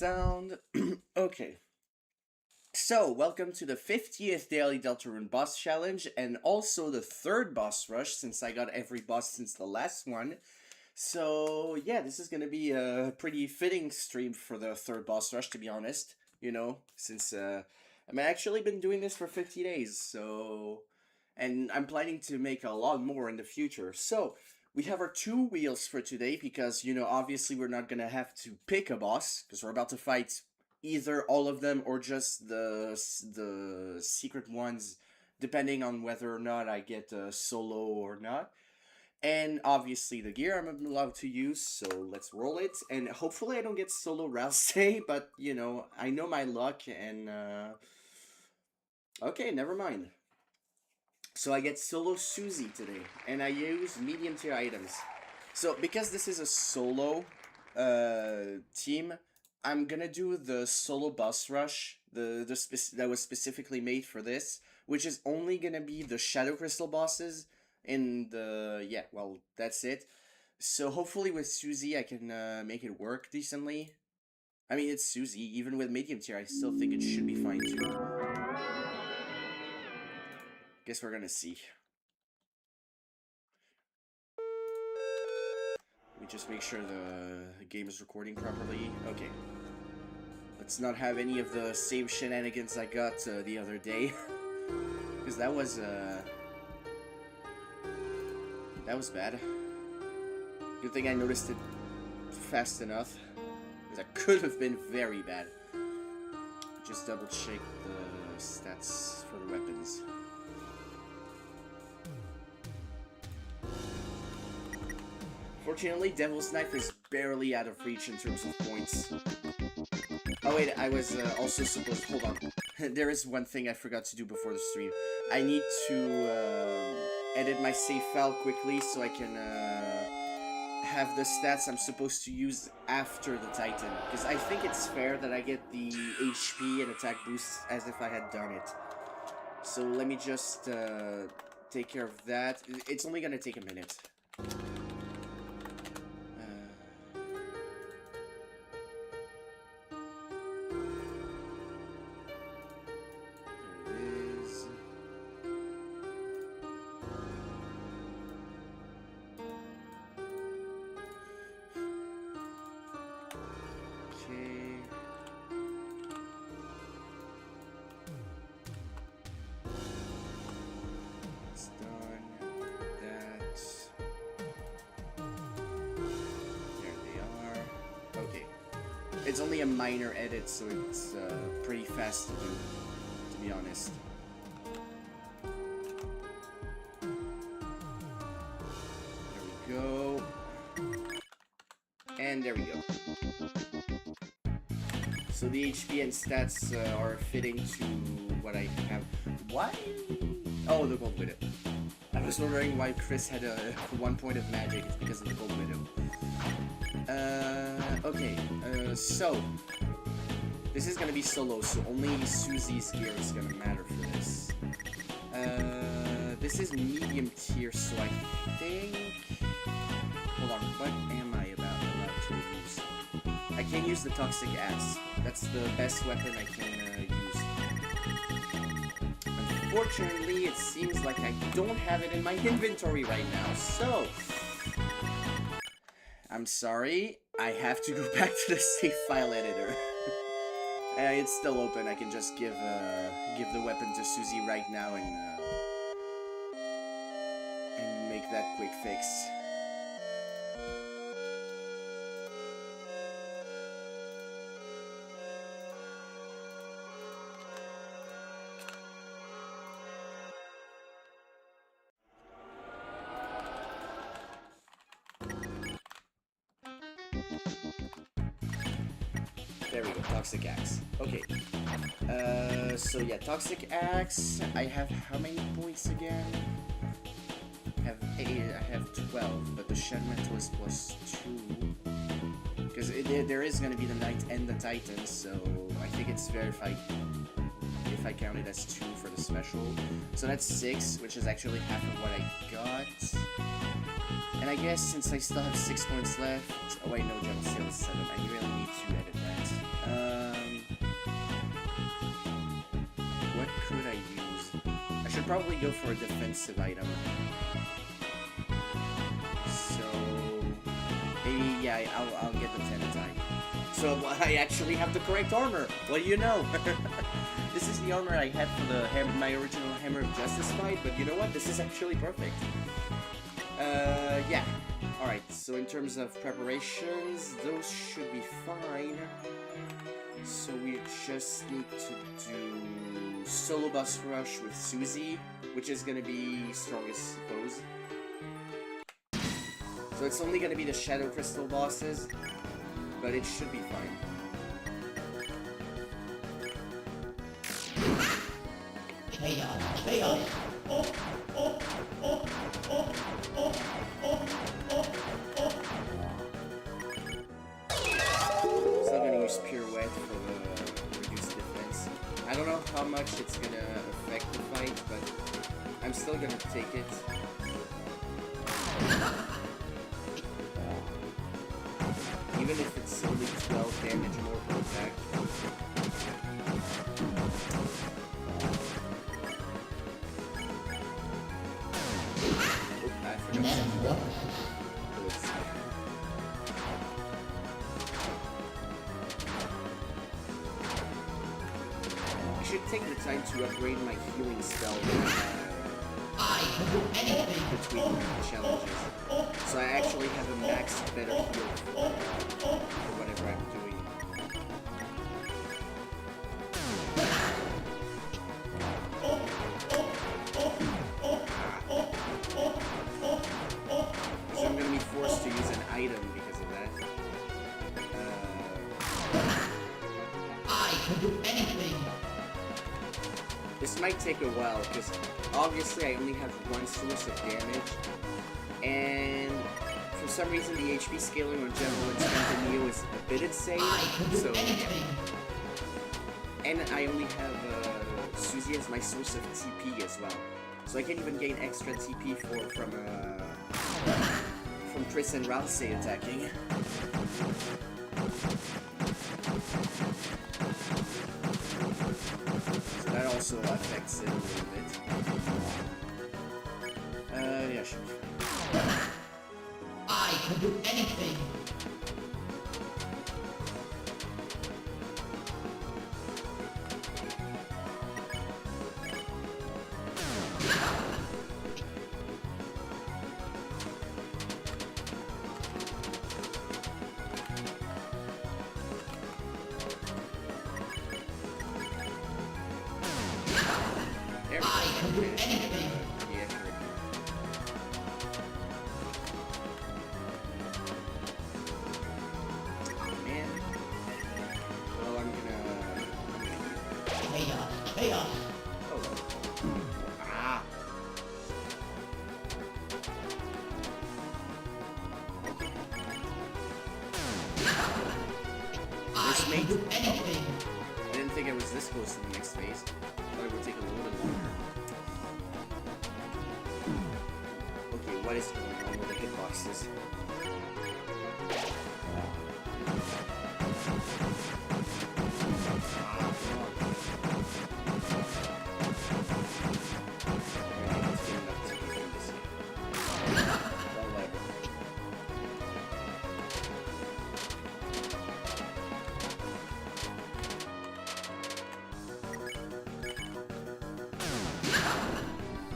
sound. Okay. So, welcome to the 50th Daily Deltarune Boss Challenge, and also the third boss rush, since I got every boss since the last one. So, yeah, this is gonna be a pretty fitting stream for the third boss rush, to be honest. You know, since, I've actually been doing this for 50 days, so... And I'm planning to make a lot more in the future. So, we have our two wheels for today, because, you know, obviously we're not gonna have to pick a boss, because we're about to fight either all of them or just the secret ones, depending on whether or not I get a solo or not. And obviously the gear I'm allowed to use, so let's roll it. And hopefully I don't get solo Rouse, but you know, I know my luck and okay, never mind. So I get solo Susie today, and I use medium tier items. So because this is a solo team, I'm gonna do the solo boss rush, that was specifically made for this, which is only gonna be the Shadow Crystal bosses, and yeah, well, that's it. So hopefully with Susie I can make it work decently. I mean, it's Susie, even with medium tier I still think it should be fine too. Guess we're gonna see. Let me just make sure the game is recording properly. Okay. Let's not have any of the same shenanigans I got the other day. Because that was bad. Good thing I noticed it fast enough. Because that could have been very bad. Just double check the stats for the weapons. Fortunately, Devil's Knife is barely out of reach in terms of points. Oh wait, I was also supposed... Hold on. There is one thing I forgot to do before the stream. I need to edit my save file quickly so I can have the stats I'm supposed to use after the Titan. Because I think it's fair that I get the HP and attack boosts as if I had done it. So let me just take care of that. It's only gonna take a minute. It's only a minor edit, so it's pretty fast to do, to be honest. There we go. And there we go. So the HP and stats are fitting to what I have. Why? Oh, the Gold Widow. I was wondering why Chris had a 1 point of magic. It's because of the Gold Widow. Okay, so this is gonna be solo, so only Susie's gear is gonna matter for this. This is medium tier, so I think... Hold on, what am I allowed to use? I can't use the Toxic Axe. That's the best weapon I can use. Unfortunately, it seems like I don't have it in my inventory right now, so... I'm sorry, I have to go back to the save file editor. It's still open. I can just give the weapon to Susie right now and make that quick fix. There we go, Toxic Axe. Okay. So yeah, Toxic Axe. I have how many points again? I have 8, I have 12, but the Shed Mental is +2. Because there is going to be the Knight and the Titan, so I think it's verified if if I count it as 2 for the special. So that's 6, which is actually half of what I got. And I guess since I still have 6 points left... Oh wait, no, General Sale is 7. I really need to edit that. What could I use? I should probably go for a defensive item. So... maybe, yeah, I'll get the 10 attack. So I actually have the correct armor! What do you know? This is the armor I had for the my original Hammer of Justice fight, but you know what? This is actually perfect. Yeah. Alright, so in terms of preparations, those should be fine. So we just need to do solo boss rush with Susie, which is gonna be strongest, suppose. So it's only gonna be the Shadow Crystal bosses, but it should be fine. Still gonna use Pirouette for the reduced defense. I don't know how much it's gonna affect the fight, but I'm still gonna take it. Even if it's only 12 damage more per attack. I forgot. I should take the time to upgrade my healing spell between challenges. So I actually have a max better heal for whatever I'm doing. So I'm gonna be forced to use an item because of that. I can do anything. This might take a while because obviously I only have one source of damage, and for some reason the HP scaling on General and Neo is a bit insane. So yeah. And I only have Susie as my source of TP as well, so I can even gain extra TP from Triss and Ralsei attacking. So that also affects it a little bit. Yeah, sure. I can do anything. There we go. I can do anything. Yeah, sure. Man. Well, I'm gonna... Chaos, chaos. Oh. Ah. I can do anything. I didn't think I was this close to the next phase. I thought it would take a little bit longer. Okay, what is going on with the hitboxes?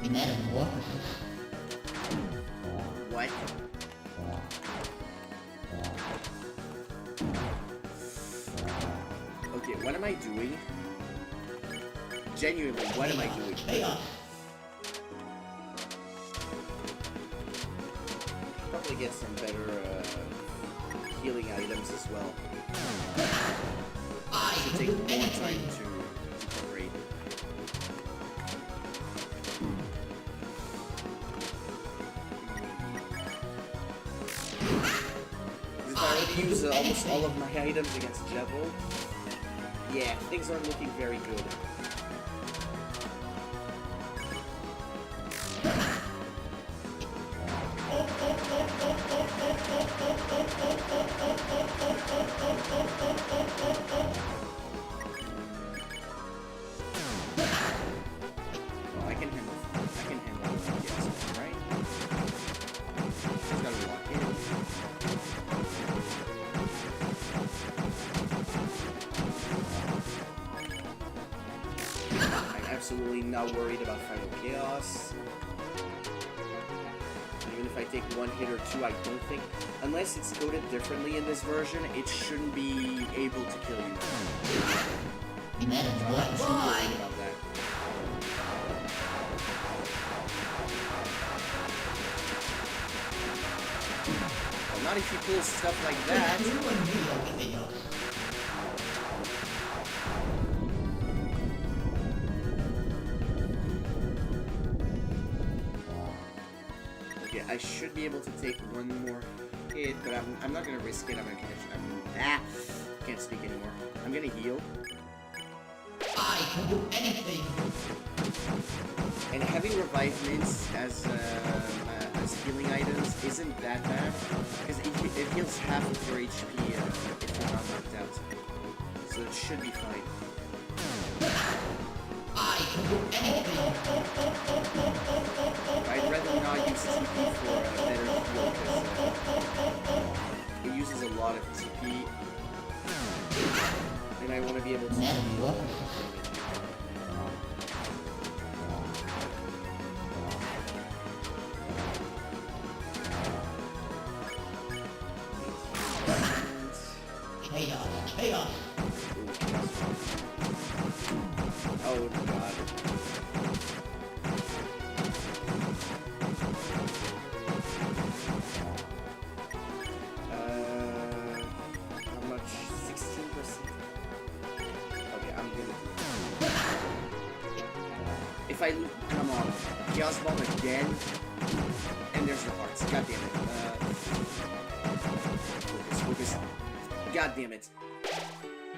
Metamorphosis. What? Okay, what am I doing? Genuinely, what am I doing? Chaos. Probably get some better healing items as well. I Should can take do more anything. time to upgrade. Because I already used almost all of my items against Jevil. Yeah, things aren't looking very good. absolutely not worried about Final Chaos. Even if I take one hit or two, I don't think, unless it's coded differently in this version, it shouldn't be able to kill you. I'm not too worried about that. Well, not if you pull stuff like that. I should be able to take one more hit, but I'm not gonna risk it. Can't speak anymore. I'm gonna heal. I can do anything. And having revive mints as healing items isn't that bad, because it heals half of your HP if you're not knocked out. So it should be fine. I can do anything. I'd rather not use TP for a better heal, because it uses a lot of TP, and I want to be able to... Chaos. Oh god. How much? 16%? Okay, I'm gonna do it. If I lose, come on. Chaos Bomb again. And there's the hearts. God damn it. Focus. God damn it.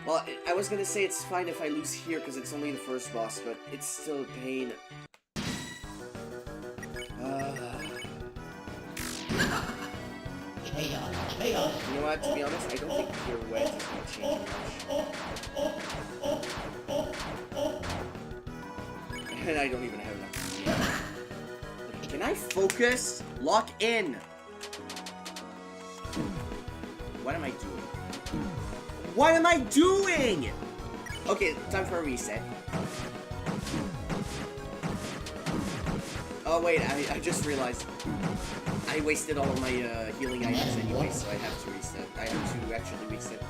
Well, I was gonna say it's fine if I lose here because it's only the first boss, but it's still a pain. Chaos. You know what, to be honest, I don't think Pirouette is gonna change much. And I don't even have enough. Can I focus? Lock in! What am I doing? What am I doing? Okay, time for a reset. Oh wait, I just realized I wasted all of my healing items anyway, so I have to reset. I have to actually reset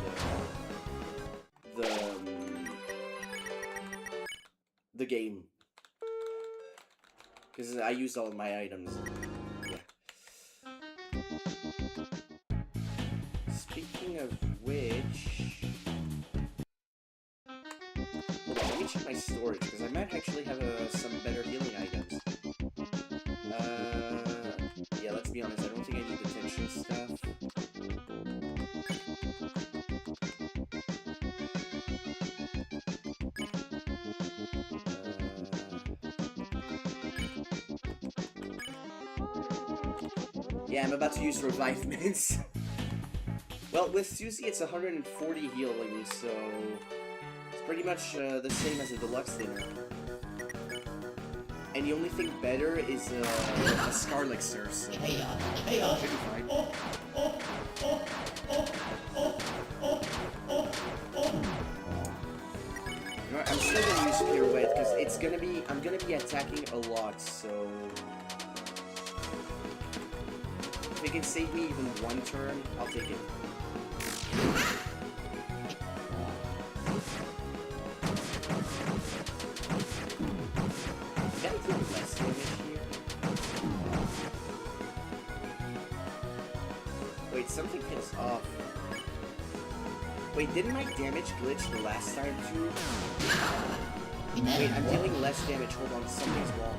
the game. Because I used all of my items. Yeah. Speaking of which... Hold on, let me check my storage, because I might actually have some better healing items. Yeah, let's be honest, I don't think I need the tension stuff. Yeah, I'm about to use revive mints. Well, with Susie, it's 140 healing, so it's pretty much the same as a deluxe dinner. And the only thing better is a Scarlixer, so should be fine. You know what, I'm still gonna use Pirouette because I'm gonna be attacking a lot, so if it can save me even one turn, I'll take it. Did I do less damage here? Wait, something feels off. Wait, didn't my damage glitch the last time too? Wait, I'm dealing less damage. Hold on, something's wrong.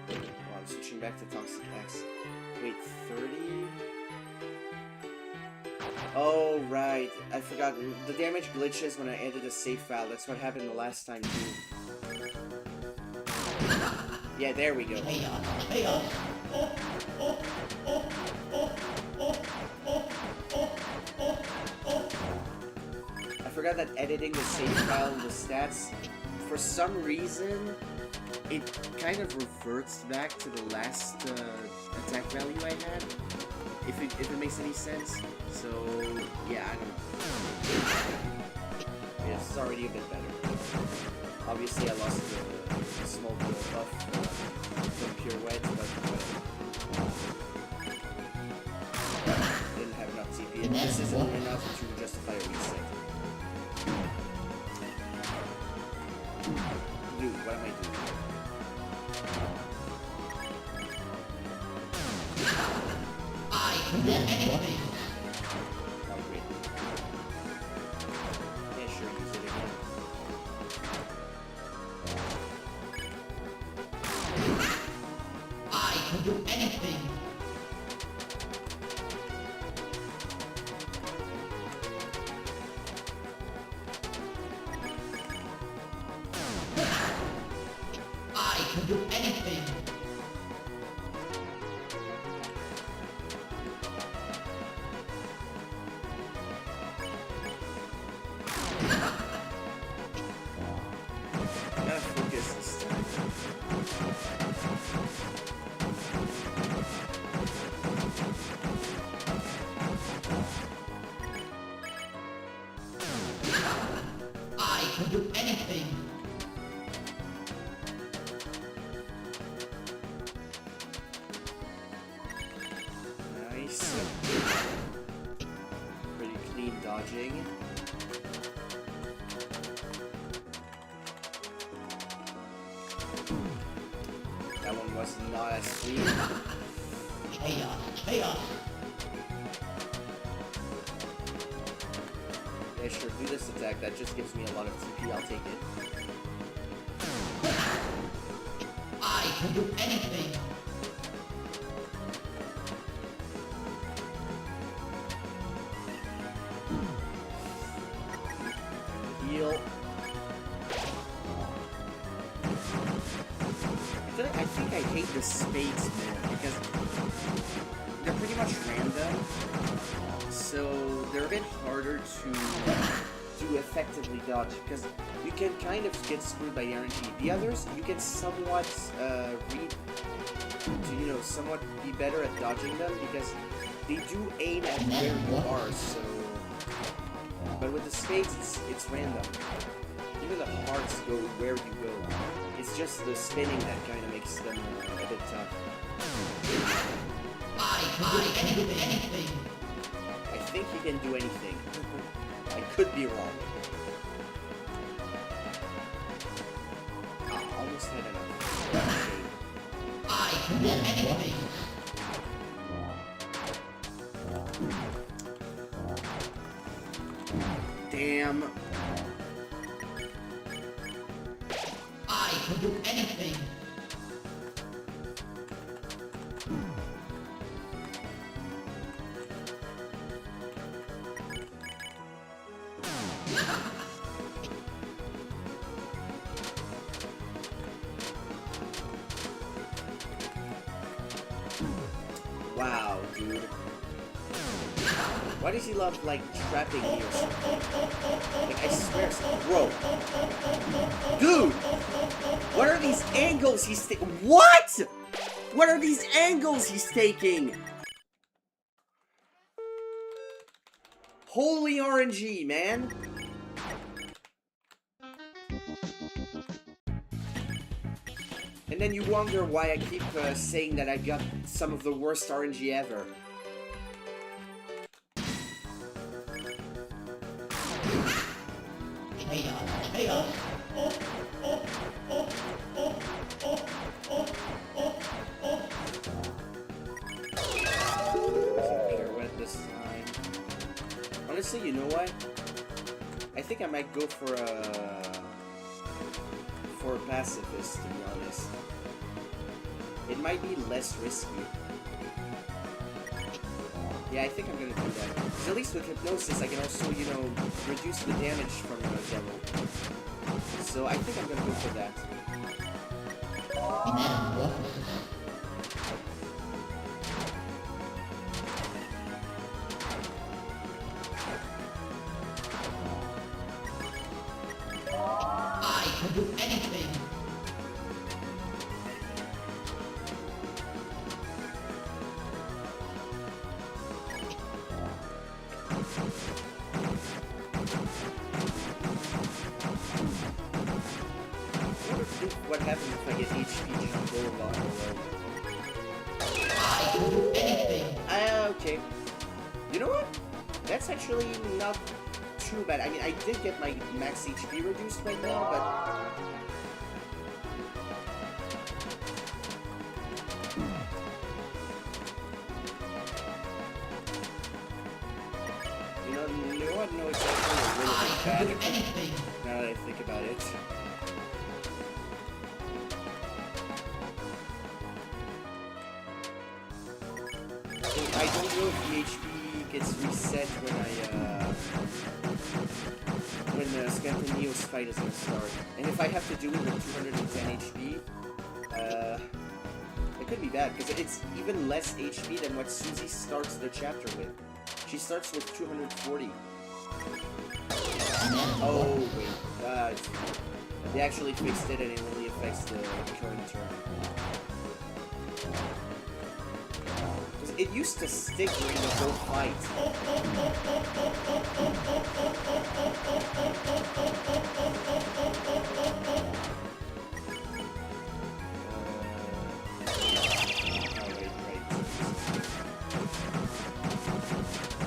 Oh, I'm switching back to Toxic X. Wait, 30? Oh, right. I forgot. The damage glitches when I added a save file. That's what happened the last time too. Yeah, there we go. I forgot that editing the save file and the stats, for some reason, it kind of reverts back to the last attack value I had. If it makes any sense. So yeah, I don't know. Yeah, this is already a bit better. Obviously, I lost the small buff from Pure Wet, but didn't have enough TP. And this isn't enough to justify a reset. Dude, what am I doing? I can do anything. Oh, great. Yeah, sure, use it again. I can do anything. I can do anything. Gotta focus this time. I can do anything. Nice. Pretty clean dodging. That one was not as sweet. Chaos, chaos. Yeah, sure, do this attack. That just gives me a lot of TP. I'll take it. I can do anything. Heal. I think I hate the spades more because they're pretty much random, so they're a bit harder to effectively dodge because you can kind of get screwed by the RNG. The others, you can somewhat somewhat be better at dodging them because they do aim at where you are. So, but with the spades, it's random. Even the hearts go where you go. It's just the spinning that kind of makes them a bit tough. I can do anything. I think he can do anything. I could be wrong. Almost had enough. I can do anything. Damn. I can do anything. Wow, dude. Why does he love, like, trapping me or something? Like, I swear, bro. Dude! What are these angles he's taking? What?! What are these angles he's taking? Holy RNG, man! And then you wonder why I keep saying that I got some of the worst RNG ever. Chaos, chaos. Pirouette this time. Honestly, you know what? I think I might go for a pacifist, to be honest. It might be less risky. Yeah, I think I'm gonna do that. Because at least with hypnosis, I can also, you know, reduce the damage from the devil. So I think I'm gonna go for that. I can do anything. What happens if I get HP jump a lot okay. You know what? That's actually not too bad. I mean, I did get my max HP reduced right now, but... You know what? No, it's actually a little bit bad now that I think about it. I don't know if the HP gets reset when Skeleton Neo's fight is gonna start. And if I have to do it with 210 HP, it could be bad, because it's even less HP than what Susie starts the chapter with. She starts with 240. Oh, wait. They actually fixed it and it only affects the current turn. It used to stick during the whole fight.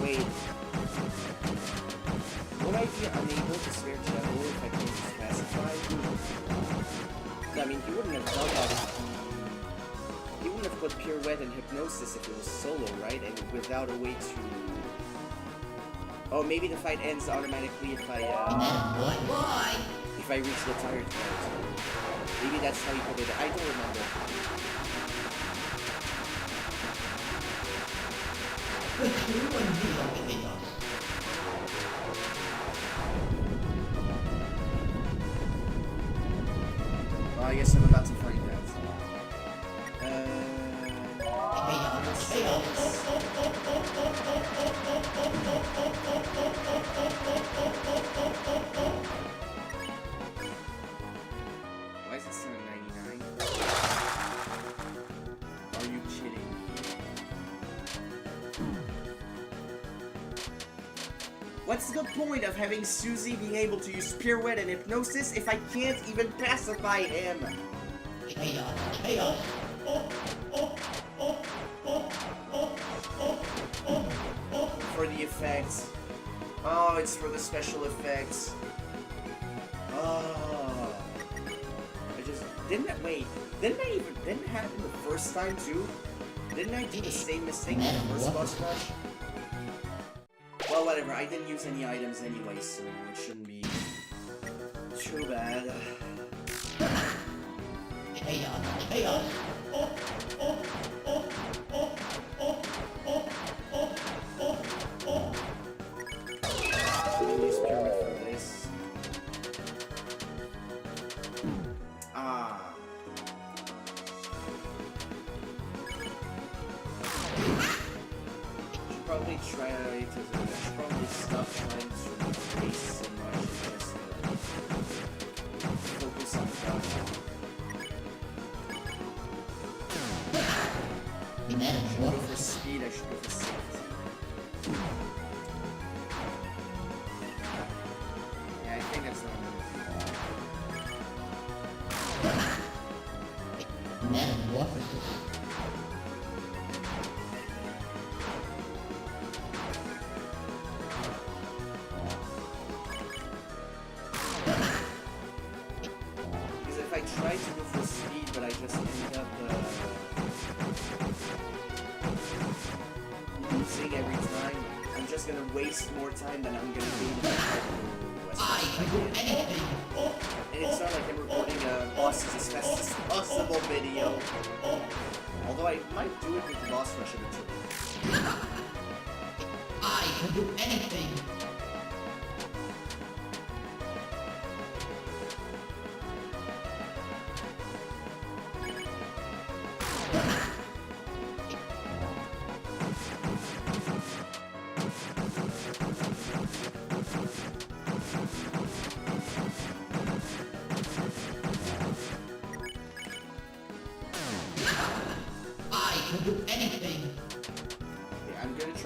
Wait. Would I be unable to spare Jello if I can't specify? I mean, he wouldn't have done that if he wouldn't have put Pirouette and Hypnosis if it was solo, right? And without a way to... Oh, maybe the fight ends automatically if I reach the tired part. Maybe that's how you put it. I don't remember. Well, I guess I'm about to find out. Why is it still at 99? Are you kidding me? What's the point of having Susie being able to use Pirouette and Hypnosis if I can't even pacify him? For the effects. Oh, it's for the special effects. Oh. I just... Didn't it happen the first time too? Didn't I do the same mistake in the first boss rush? Well, whatever, I didn't use any items anyway, so it shouldn't be too bad. Use Pyramid for this. Should probably try to stop trying to race so much and just focus on dodging. I should go for speed, I should go for safety. Yeah, I think that's what I'm gonna Because if I try to go for speed, but I just end up losing every time, I'm just gonna waste more time than I'm gonna gain if I can. And it's not like I'm recording a bosses as fast as possible video. Although I might do it with the boss rush eventually. I can do anything.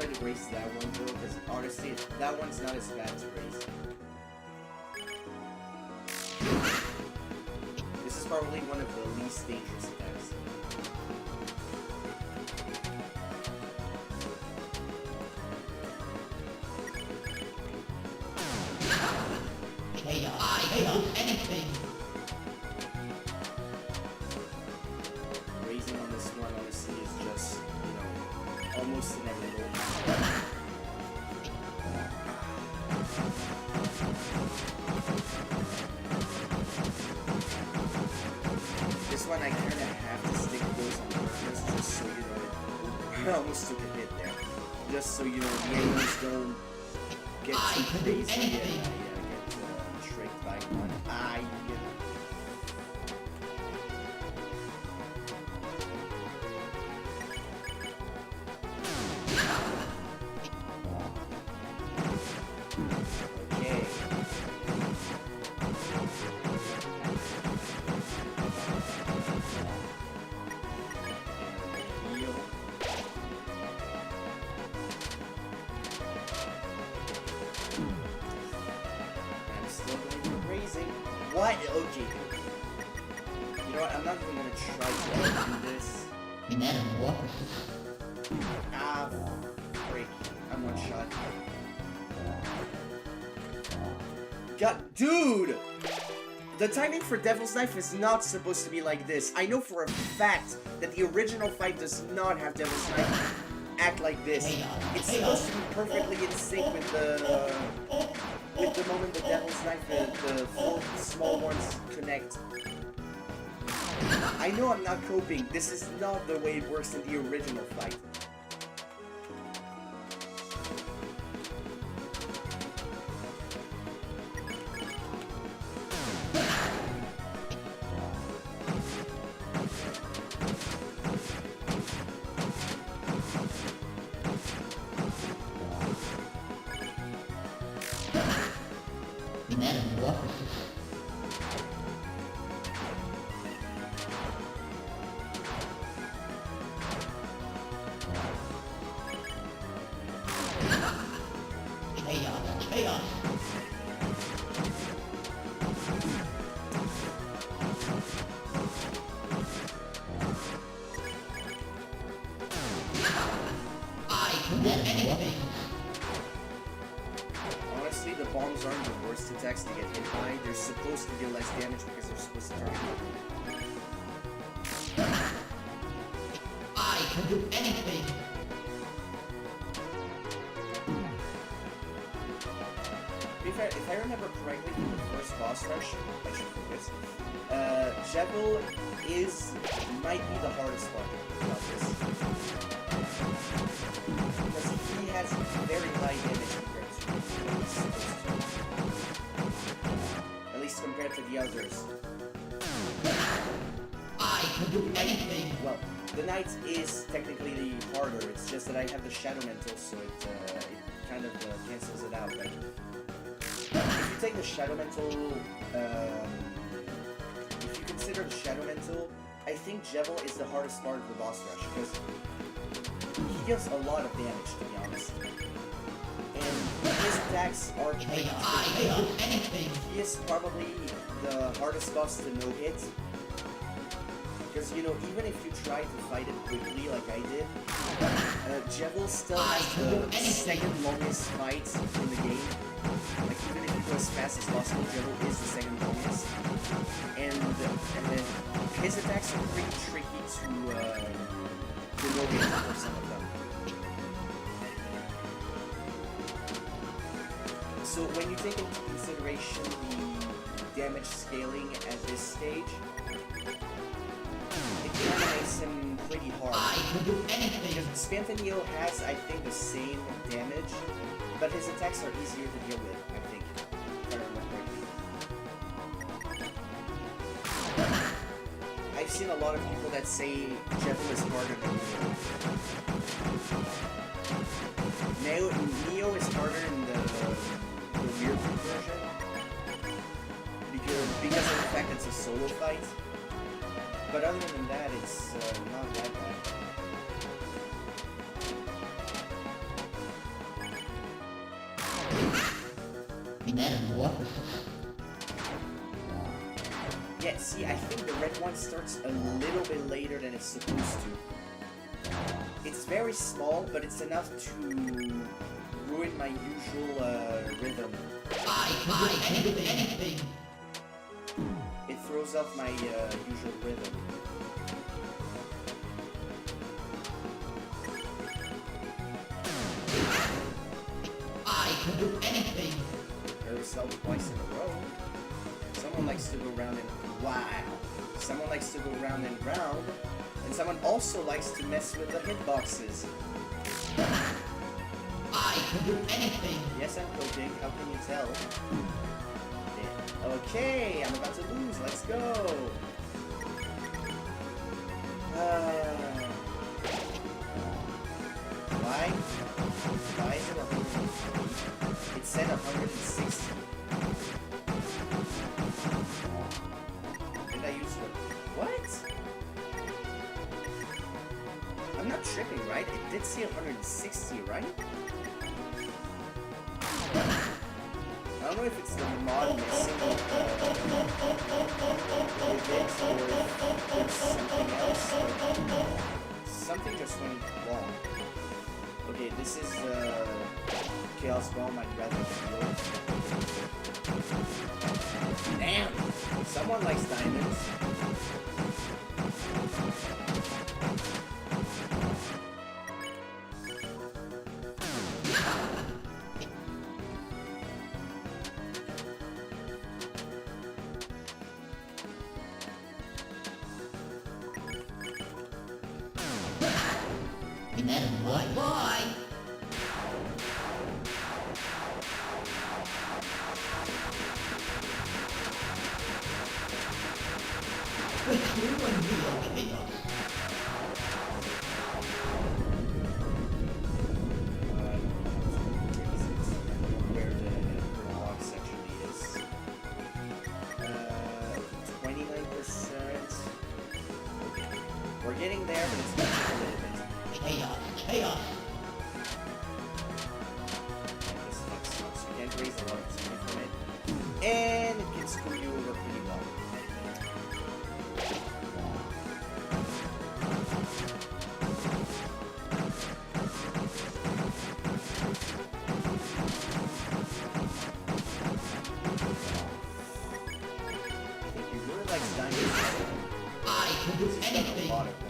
try to raise that one though, because honestly, that one's not as bad to raise. This is probably one of the least dangerous attacks. Chaos, anything. Raising on this one, honestly, is just, you know, almost inevitable. This one, I kind of have to stick those on purpose, just so you know. I almost took a hit there. Just so you know, the enemies don't get too crazy and I get shrinked by one. Okay. Heal. I'm still going to be raising. What? Okay. You know what? I'm not even gonna try to do this. Metamorphosis. Ah, freak. I'm one shot. God, dude! The timing for Devil's Knife is not supposed to be like this. I know for a fact that the original fight does not have Devil's Knife act like this. It's supposed to be perfectly in sync with the moment the Devil's Knife, the four small ones connect. I know I'm not coping. This is not the way it works in the original fight. Metamorphosis. Chaos. I can do anything. Honestly, the bombs aren't the worst attacks to get hit by. They're supposed to deal less damage because they're supposed to target you. I can do anything. If I remember correctly from the first boss rush, I should focus. Jevil might be the hardest part about this. Because he has very high damage compared to what he's supposed to. At least compared to the others. I can do anything. Well, the Knight is technically harder, it's just that I have the Shadow Mental, so it kind of cancels it out. But if you take the Shadow Mental, if you consider the Shadow Mental, I think Jevil is the hardest part of the boss rush, because he deals a lot of damage, to be honest. And his attacks are pretty Anything. He is probably the hardest boss to no-hit. Because, you know, even if you try to fight it quickly like I did, Jevil still has the second longest fight in the game. Like, even if you go as fast as possible, Jevil is the second longest. And then his attacks are pretty tricky to no-hit for some of them. So when you take into consideration the damage scaling at this stage, it kind of makes him pretty hard. I can do anything. Because Spanthanio has, I think, the same damage, but his attacks are easier to deal with, I think, if I remember correctly. I've seen a lot of people that say Jevil is harder than Neo. Neo is harder in the weird version, because of the fact it's a solo fight. But other than that, it's not that bad. Metamorphosis. Yeah, see, I think the red one starts a little bit later than it's supposed to. It's very small, but it's enough to ruin my usual rhythm. I can do anything. It throws off my usual rhythm. I can do anything. Yourself twice in a row. Someone likes to go round and wow. Someone likes to go round and round, and someone also likes to mess with the hitboxes. I can do anything. Yes, I'm coding. How can you tell? Yeah. Okay, I'm about to lose. Let's go. Why? Why is it 150? It said 160. Did I use it? What? I'm not tripping, right? It did say 160, right? I don't know if it's the mod missing or if it's something else. Something just went wrong. Okay, this is Chaos Bomb. I'd rather feel. Damn! Someone likes diamonds. What? Why? The true and real chaos. Where the box actually is. 29%. We're getting there, but it's not a little bit. Chaos. Chaos. This next one, so you can't raise a lot of speed from it. And it can screw you over pretty well. If you really like diamonds, I can do he's got a anything. lot of them.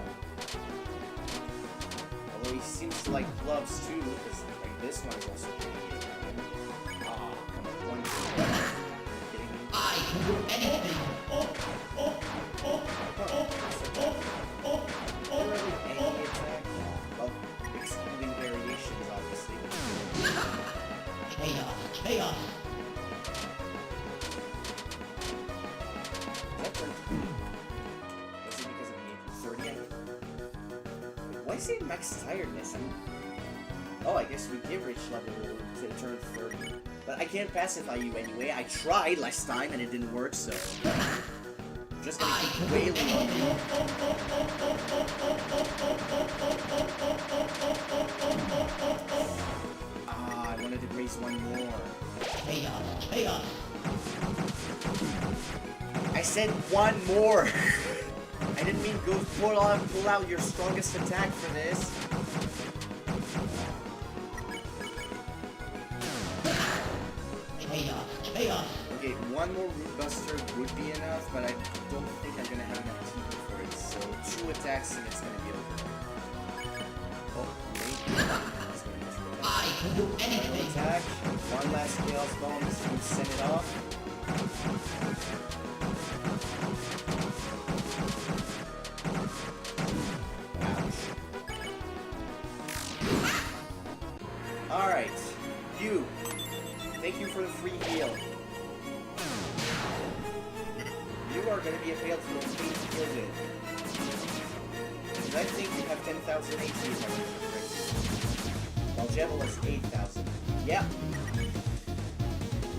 Although he seems to like gloves too, because like this one is also pretty good. Ah, come on, one. Are you kidding me? I can do anything. Literally any attack. Well, excluding variations, obviously. Chaos. Chaos. Is that 13? Was it because of the 30 I hit? Wait, why is it max tiredness? Oh, I guess we did reach level to turn 30. But I can't pacify you anyway. I tried last time and it didn't work, so... I'm just gonna keep wailing on you. Ah, I wanted to raise one more. Chaos. Chaos. I said one more! I didn't mean go pull out your strongest attack for this. Chaos. Chaos. Okay, one more root buster would be enough, but I don't think I'm gonna have enough TP for it. So 2 attacks and it's gonna be over. Oh, wait. It's gonna be 2 attacks. I can do One anything. attack, one last chaos bomb to send it off. Ouch. Alright, you. Thank you for the free heal. You are going to be a failed to those 8 heal good. And I think you have 10,000 HP if I remember correctly. While Jebel has 8,000. Yeah.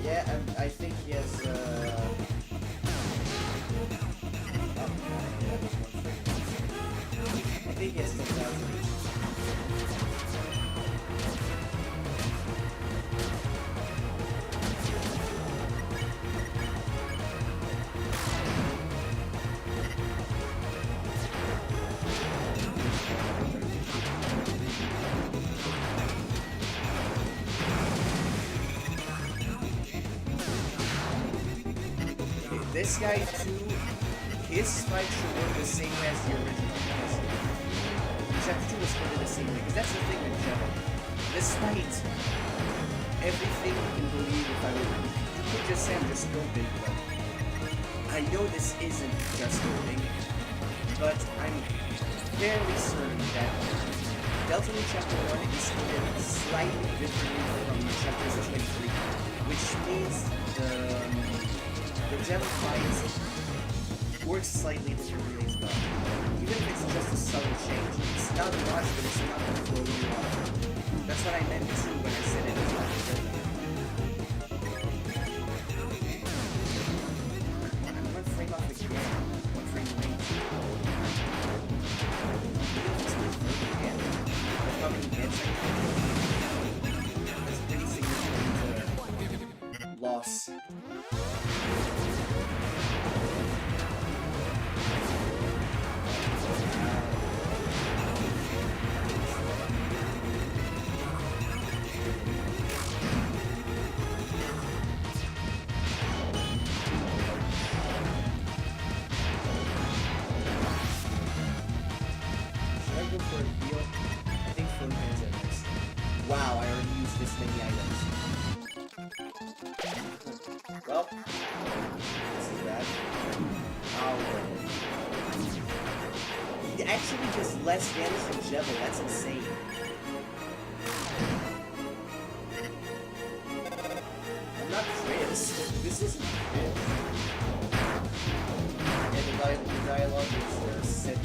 Yeah, I think he has, oh, yeah, this one's freaking- I think he has 10,000 HP. this guy too, his spike should work the same way as the original. Chapter 2 was split the same way, because that's the thing with Jevil. Despite everything you can believe, if I would, you could just say I'm just go big though. I know this isn't just going, but I'm fairly certain that Deltarune Chapter 1 is split slightly differently from Chapters 2 and 3, which means the gem fight works slightly differently as well. Even if it's just a subtle change, it's not much, but it's not going to blow you off. That's what I meant too when I said it was not I'm 1 frame off again. 1 frame late. Again. Look how many hits I get. That's a pretty significant loss. Wow, I already used this many items. Well, this is bad. Oh, he actually does less damage than Jevil, that's insane. I'm not Atreus. This isn't cool. And the dialogue is set to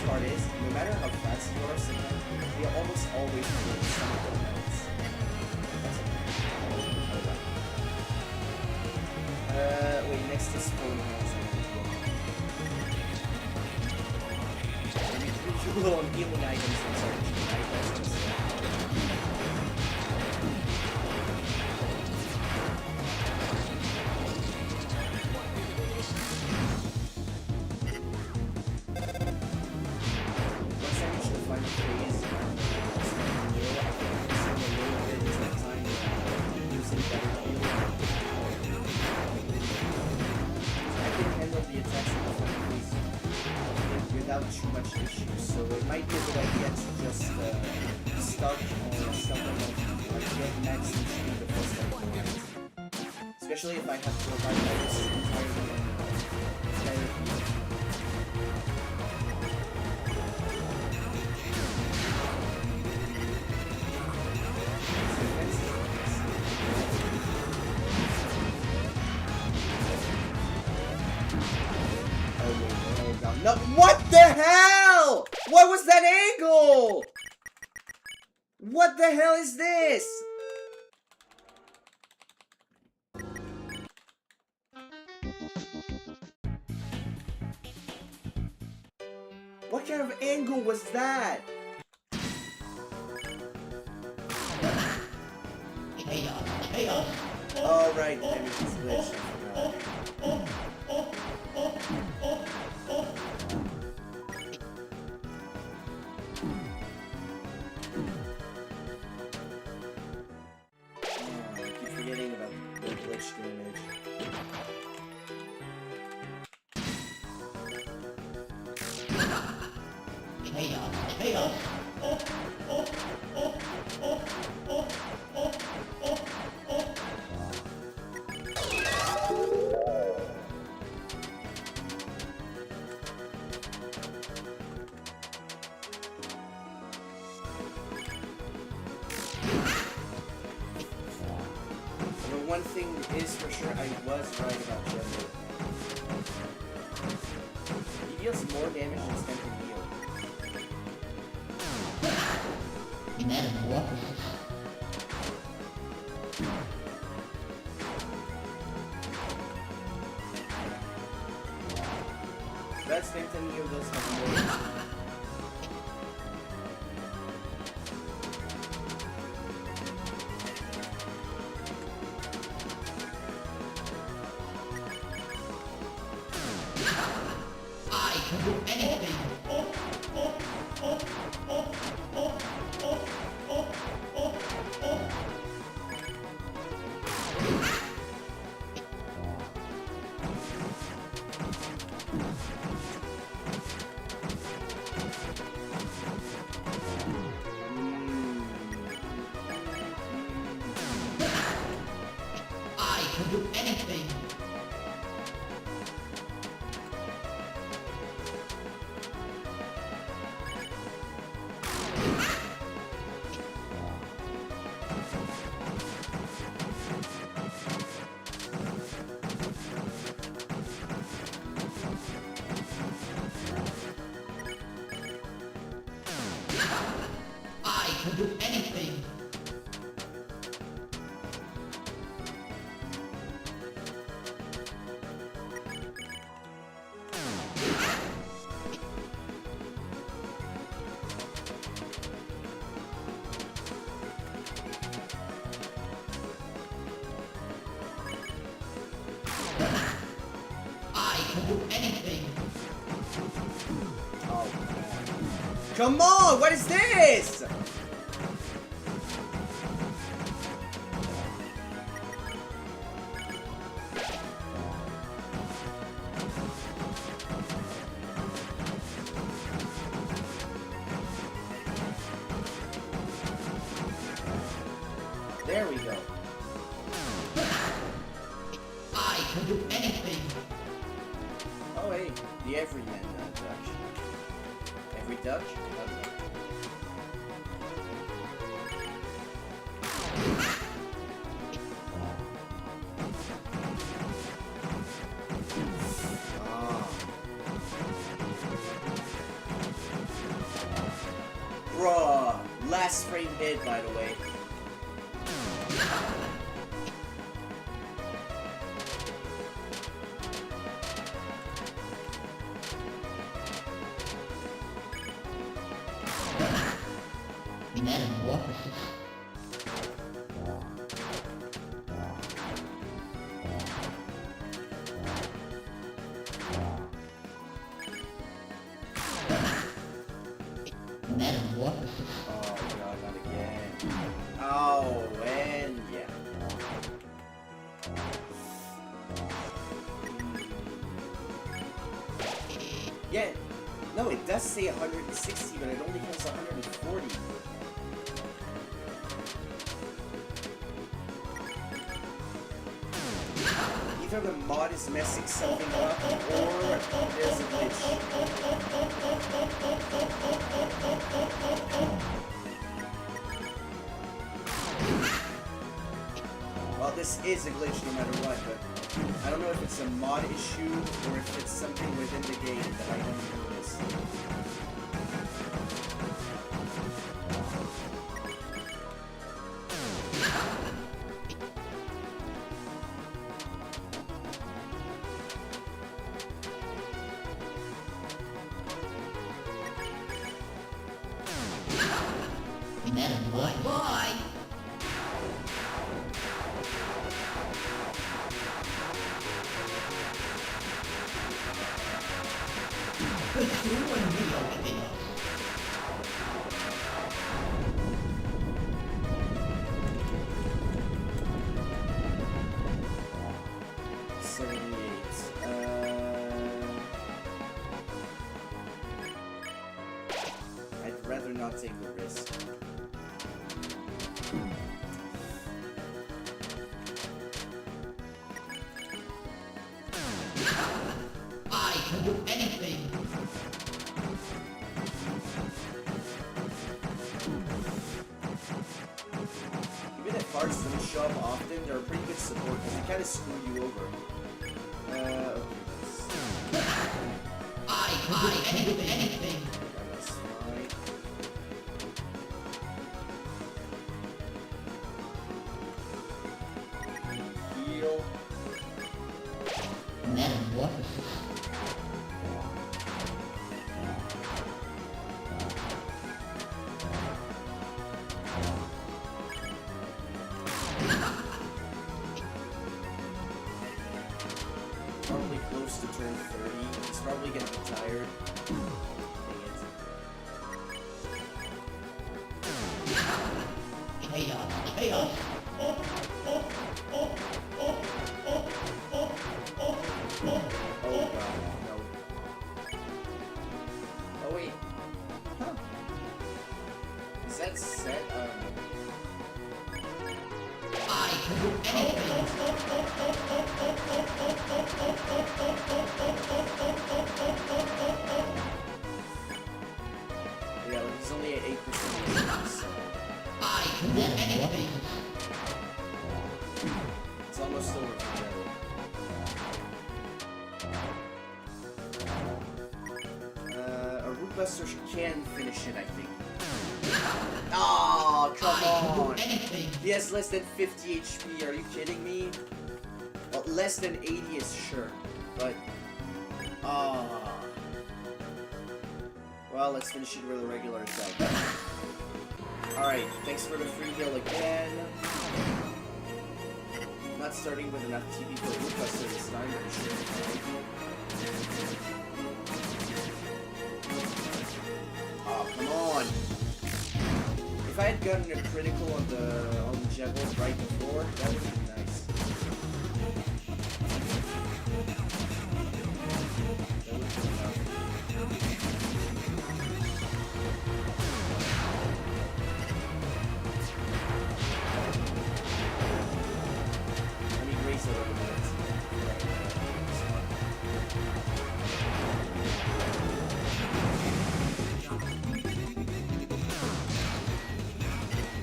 part is, no matter how fast you are, sometimes you almost always do something else. Wait, next is phone hands. You go on healing items and search, right? That's just without too much issues, so it might be a good idea to just start or something like get max HP the first time. Especially if I have to revive this entirely. No, what the hell? What was that angle? What the hell is this? What kind of angle was that? Oh right, everything's glitched. Forgetting about the glitch damage. One thing is for sure, I was right about Jevil. He deals more damage than Stem can heal. That's Nintendo does have more. I can do anything. I can do anything. I can do anything. I can do anything. Oh, come on! What is this? There we go. I can do anything. Oh, hey, the everyman Dutch. Every Dutch? Okay. Ah. Bruh, last frame hit, by the way. Metamorphosis. Metamorphosis. Oh god, not again. Oh, and yeah. Yeah, no, it does say 160, but it only has 140. Either the mod is messing something up, or there's a glitch. Well, this is a glitch no matter what, but I don't know if it's a mod issue or if it's something within the game that I don't notice. Metamorphosis. Bye. The true and real chaos. I'd rather not take the risk. I can do anything. Even if cards don't show up often, they're a pretty good support because they kind of screw you over. Okay, I can do anything. that's fine. Heal. Metamorphosis. probably gonna be tired. Dang it. Chaos, chaos. Oh god, no. Oh wait. Huh. Is that set? I can do anything. Yeah, like he's only at 8%. So I can do anything. it's almost over for him. A Root Buster can finish it, I think. Oh, come I can do on! anything. He has less than 50 HP, are you kidding me? Well, less than 80 is sure, but... Well, let's finish it with a regular attack. Alright, thanks for the free heal again. Not starting with enough TP for Root Buster this time, but it should be fine. Oh, come on! If I had gotten a critical on the Jevil right before, that would have been nice. That would have been enough. Let me raise it a little bit.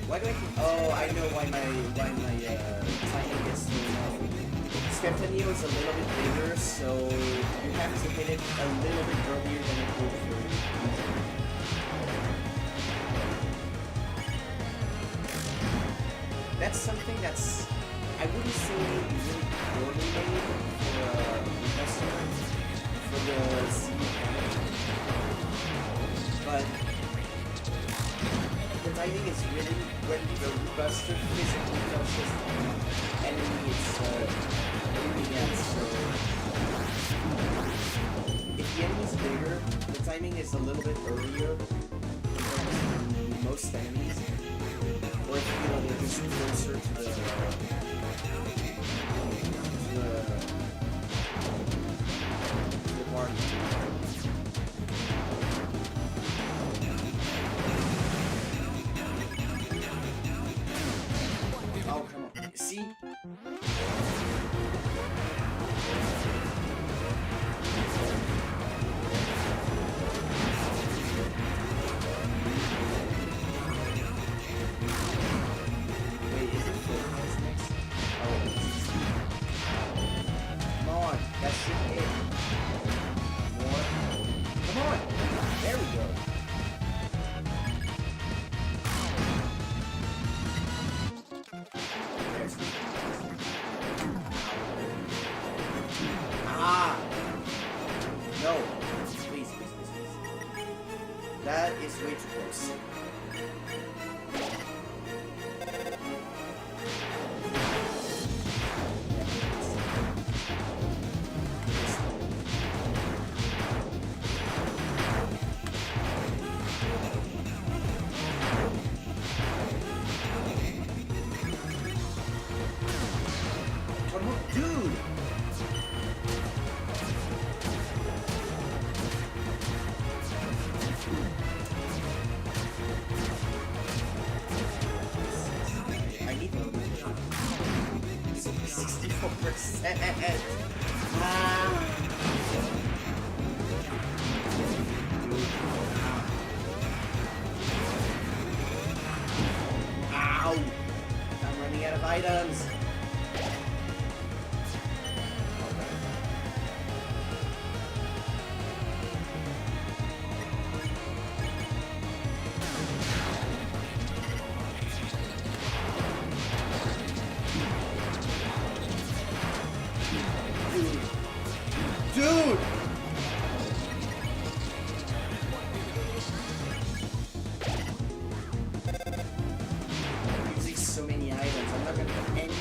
Why do I keep... Oh, I know why my timing gets so low. Skeptanio is a little bit bigger, so you have to hit it a little bit earlier than it would for That's something that's... I wouldn't say really poorly made for the seed, but the timing is really when the Root Buster physically touches the enemy it's aiming at, so if the enemy's bigger, the timing is a little bit earlier compared to most enemies, or if they're just closer to the party. Oh, come on. See? Wait, is it full next? Oh, come on. That should hit. More. Come on. There we go. Ah! No. Please, please, please, please. That is way too close. Come on, dude! I need more. 64%. Ah. Ow! I'm running out of items. Dude! I'm using so many items. I'm not gonna put any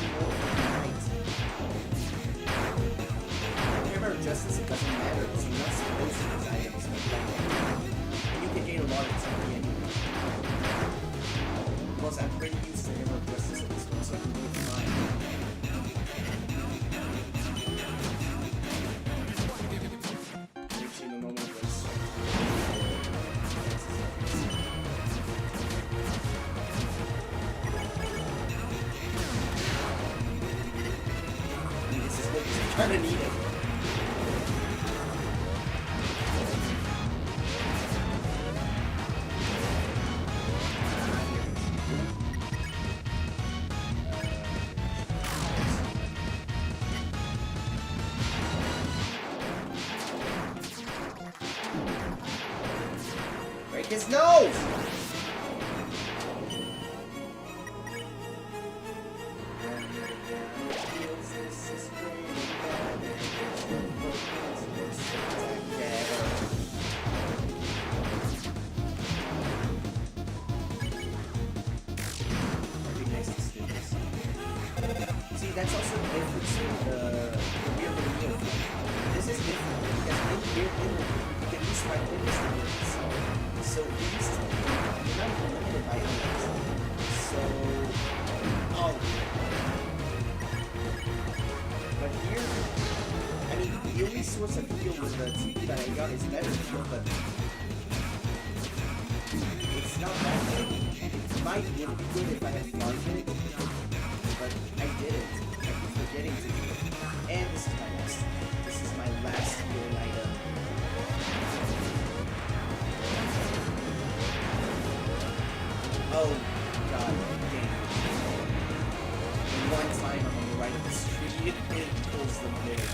Kinda need it. Break his nose! See, that's also the difference with the real and real fight. This is different because in here, you can use my fitness abilities. So these, you're not even limited by elements. So, oh. But here, I mean, the only source of heal with the TP that I got is better heal, but it's not that good. It might be good if I had farmed it, but I didn't. I keep forgetting to do it. And this is my last. This is my last healing item. Oh god, damn. And one time I'm on the right of the street, it pulls the middle down.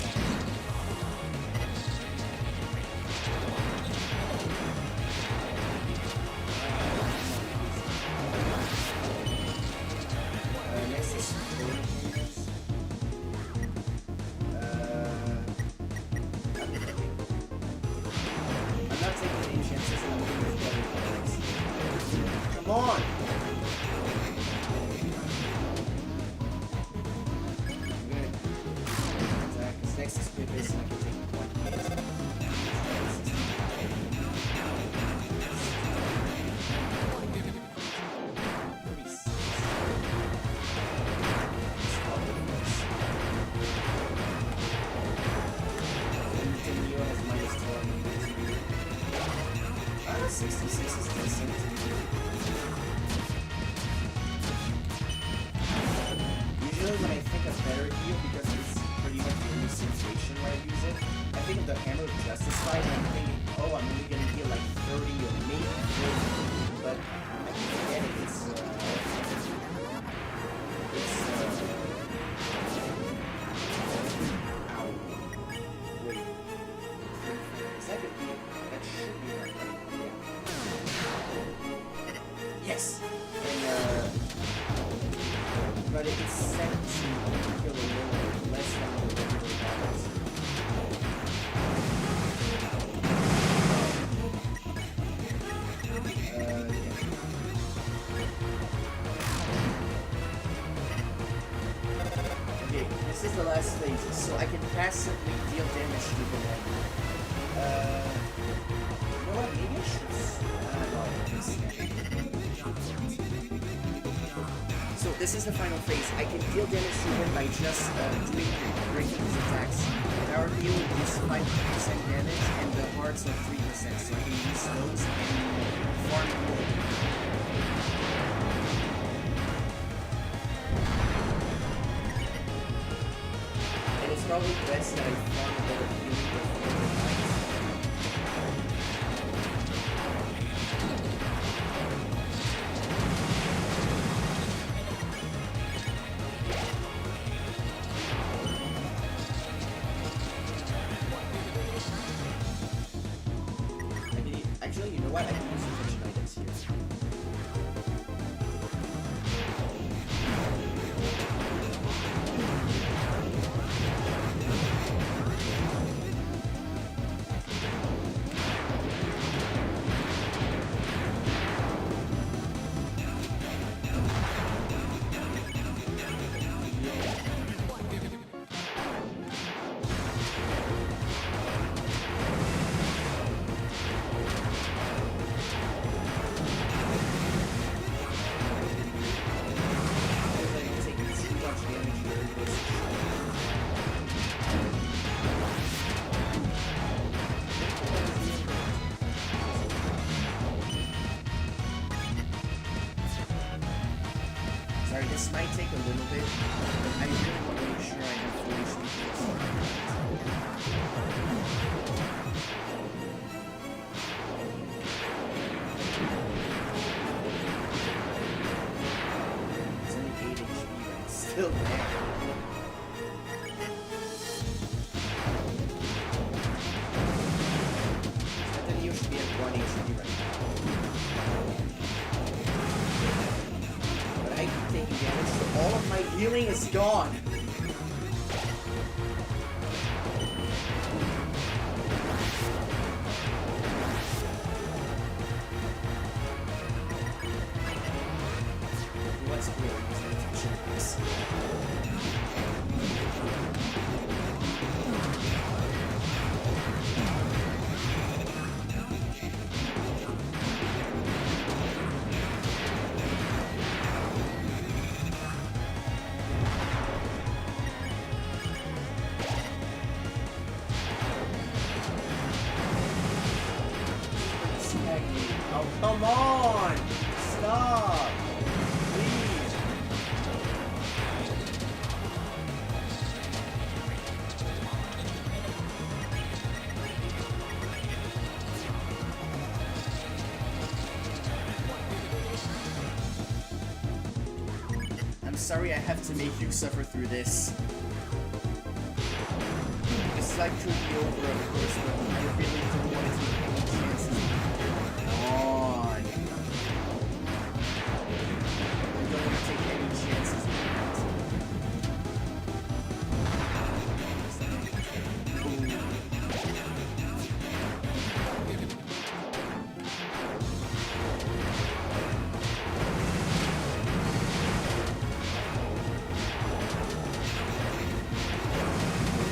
Next is I'm not taking any chances and I'm going with better players. Come on! Good. Because next is Pipis and I can take one hit. And 66 is decent. Usually when I think of better heal, because it's pretty much the only situation where I use it, I think of the Hammer of Justice fight and I'm thinking, oh, I'm only gonna heal like 30 or maybe 40, but I keep forgetting ow. Wait. Is that gonna be it? That should be right. Yes! And, but it's set to kill a little less than the regular battles. Okay, this is the last phase, so I can passively deal damage to the enemy. You know what, maybe I should... So this is the final phase. I can deal damage to him by just breaking his attacks. Our heal is 5% damage and the hearts are 3%, so I can use those and farm heal. And it's probably best that I farm a bit of healing before the fight. Actually, you know what? I can use protection items here. Sorry, this might take a little bit, but I really want to make sure I have fully It's only 8 HP, but it's still there. I think you should be at 1 HP right now. But I keep taking damage, so all of my healing is gone. What's weird is the tension of this. Oh, come on! Stop! Please! I'm sorry I have to make you suffer through this. This fight could be over, of course, but I really don't want to take any chances. On. I don't want to take any chances with that.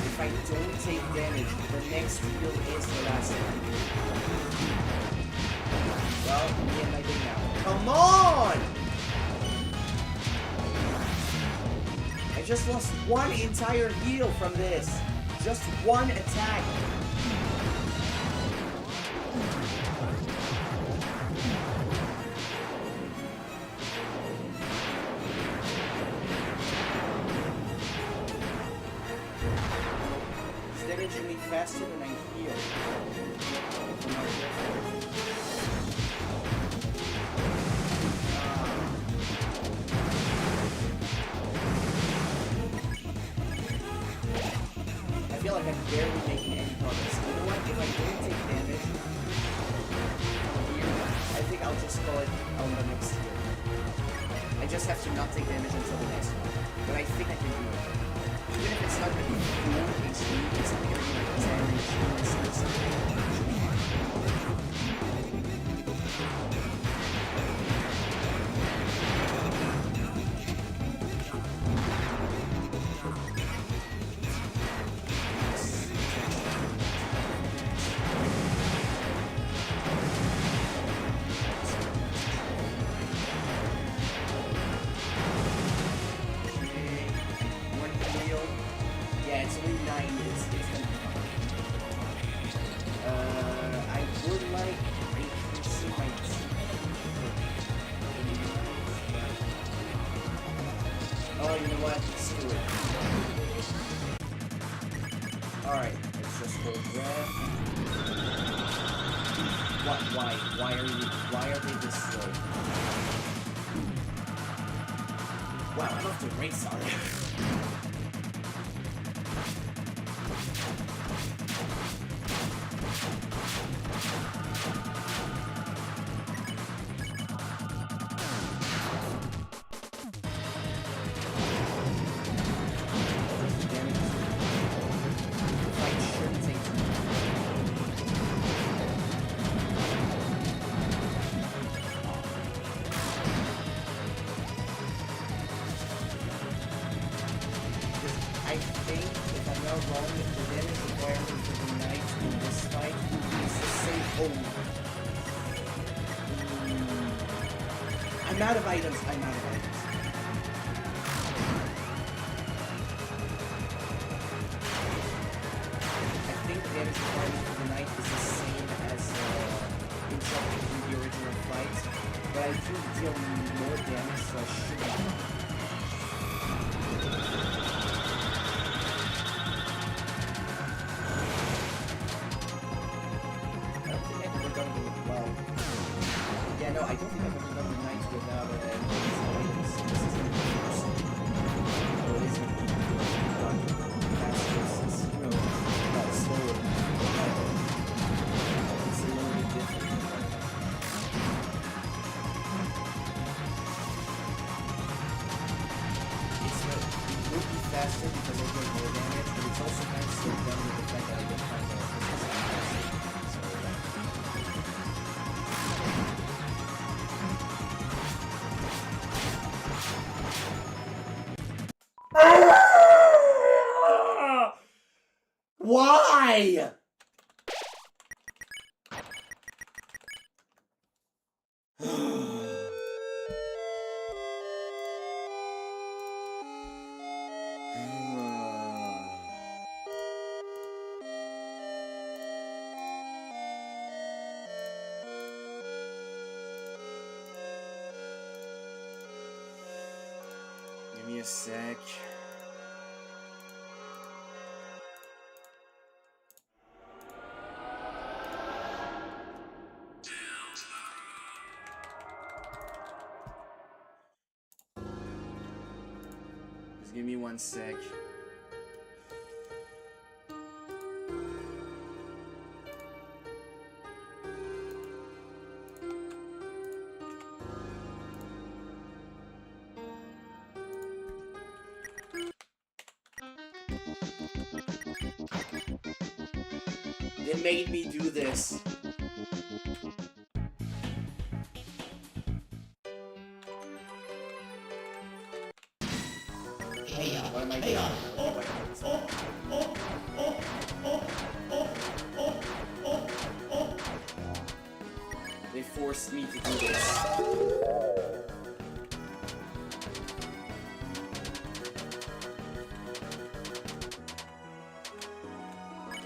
If I don't take damage, the next heal is the last one. Well, me and I did now. Come on! I just lost one entire heal from this. Just one attack. It's damaging me faster than I heal. I feel like I'm barely making any progress. You know what? If I don't take damage here, I think I'll just call it on the next year. I just have to not take damage until the next one. But I think I can do it. Even if it's not going to be full HP, it's only going to be like 10 HP or something. It should be fine. Yeah, it's only 9. It's gonna be fine. I would like to see my team. Oh, you know what? Screw it. Alright, let's just hold breath. What? Why are they this slow? Wow, I'm off to a great start. I think, if I'm not wrong, the damage requirement for the knight in this fight is the same. I'm out of items. I think the damage requirement for the knight is the same as in the original fight, but I do deal more damage, so I should be. Yeah, no, I don't think I've ever done the night without items. This is the first. So it is going to be faster since, you know, slower. It's a little bit different. It would be faster because I get more damage, but it's also kind of slowed down with the fact that I don't find the Why? Give me a sec. Just give me one sec. They made me do this. What am I doing? They forced me to do this.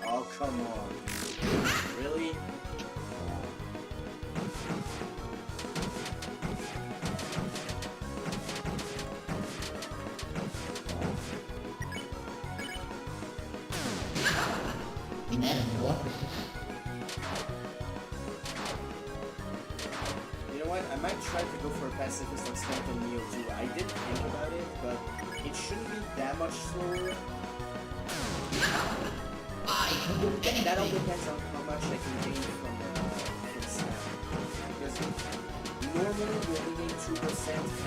Oh, come on. Really? You know what? I might try to go for a pacifist on Stamp and Neo too. I did think about it, but it shouldn't be that much slower. That all depends on how much I can gain from Snap. Because normally you only gain 2%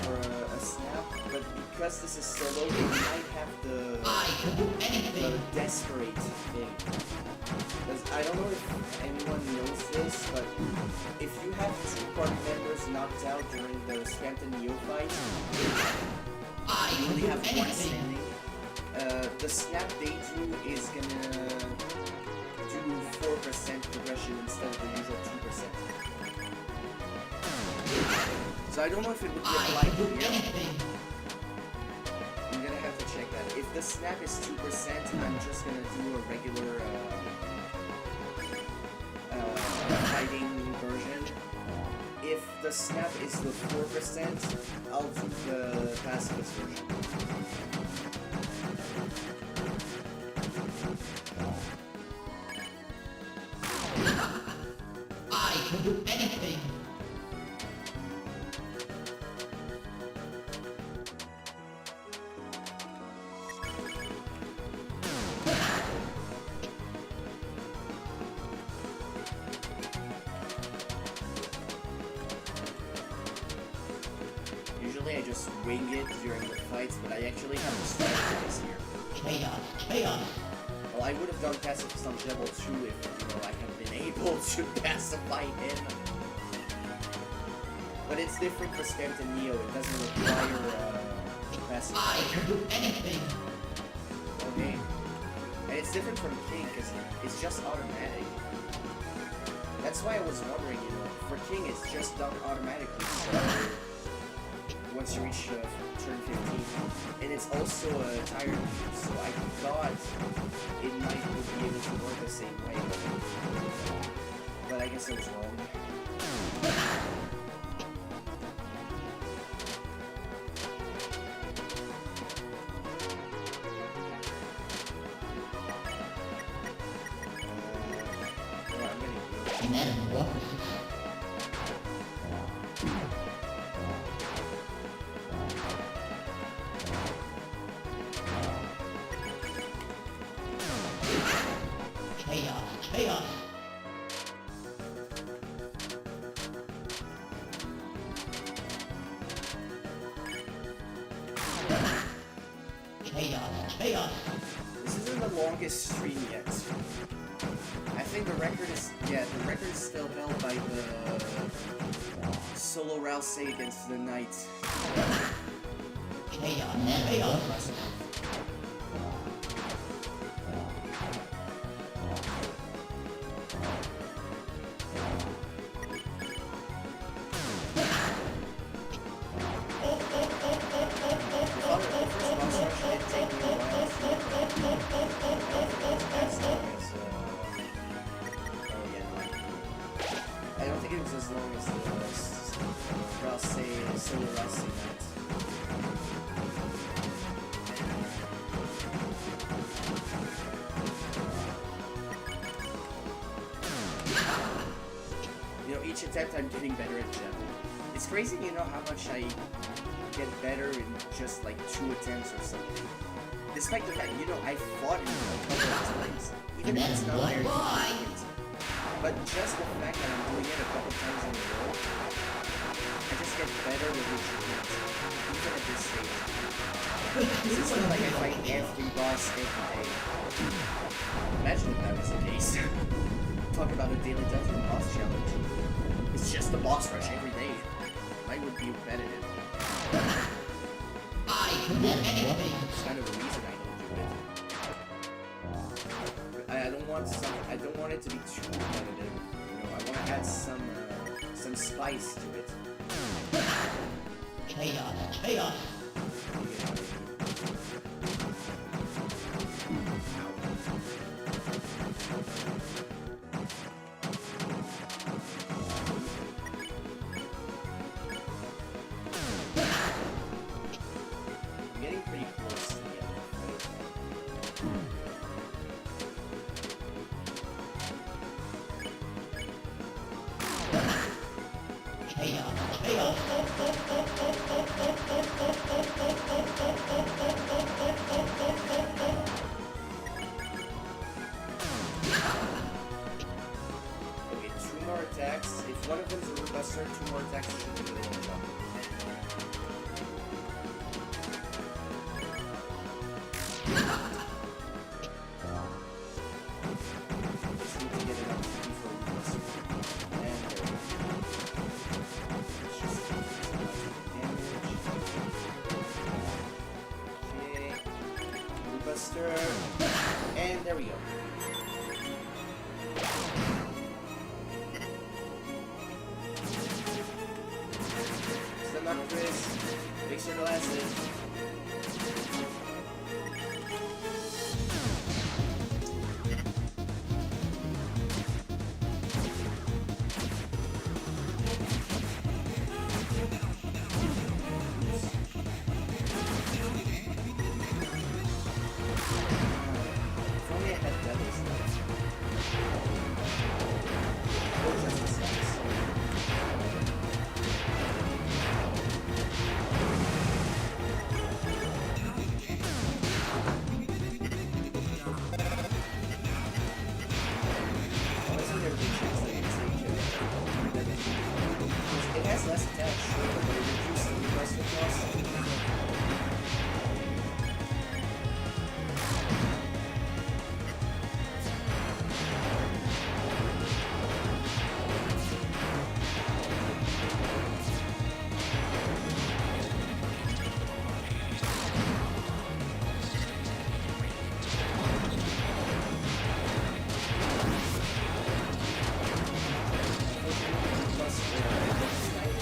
for a Snap, but because this is solo, you might have the desperate thing. Because I don't know if anyone knows this, but if you have 2 party members knocked out during the Scamp and Neo fight, you only have 1 standing. The Snap they do is gonna do 4% progression instead of the usual 2%. So I don't know if it would be applied here. I'm gonna have to check that. If the Snap is 2%, I'm just gonna do a regular fighting version. If the Snap is the 4%, I'll do the pacifist version. I can do anything. Usually I just wing it during the fights, but I actually have to strategize here. Chaos. Well, I would have done pacifist on level 2 if, you know, I had been able to pacify him. But it's different for Scamp and Neo, it doesn't require pacify. I can do anything. Okay. And it's different from King, because it's just automatic. That's why I was wondering, you know, for King it's just done automatically, so once you reach turn 15. And it's also a tired move, so I thought it might be able to work the same way. But I guess I was wrong. longest stream yet. I think the record is still held by the solo Rouse against the Knight. Chaos. I don't think it was as long as the solo Rouse Knight. You know, each attempt I'm getting better at gem. It's crazy, you know, how much I get better in just like 2 attempts or something. Despite the fact, you know, I fought in a couple of times, even if it's not very convenient. But just the fact that I'm doing it a couple times in a row, I just get better with each attempt, even at this stage. This is not like I fight every boss every day. Imagine if that was the case. Talk about a Daily Deltarune Boss challenge. It's just the boss rush every day. Mine would be repetitive. I can do anything. It's kind of the reason I don't do it. I don't want it to be too repetitive. You know, I want to add some spice to it. Chaos. I'm getting pretty close to the end. Okay, 2 more attacks. If one of them's a Rootbuster, 2 more attacks should be the one jump. Just need to get enough HP for Rootbuster. And there we go. Let's just do some damage. Okay. Rootbuster. And there we go. Step up, Chris. Make sure to last it. If only I had Devil's Knight. Or just the stacks. Honestly, there's a good chance that it's it has less attack, sure, but it reduces the requester cost.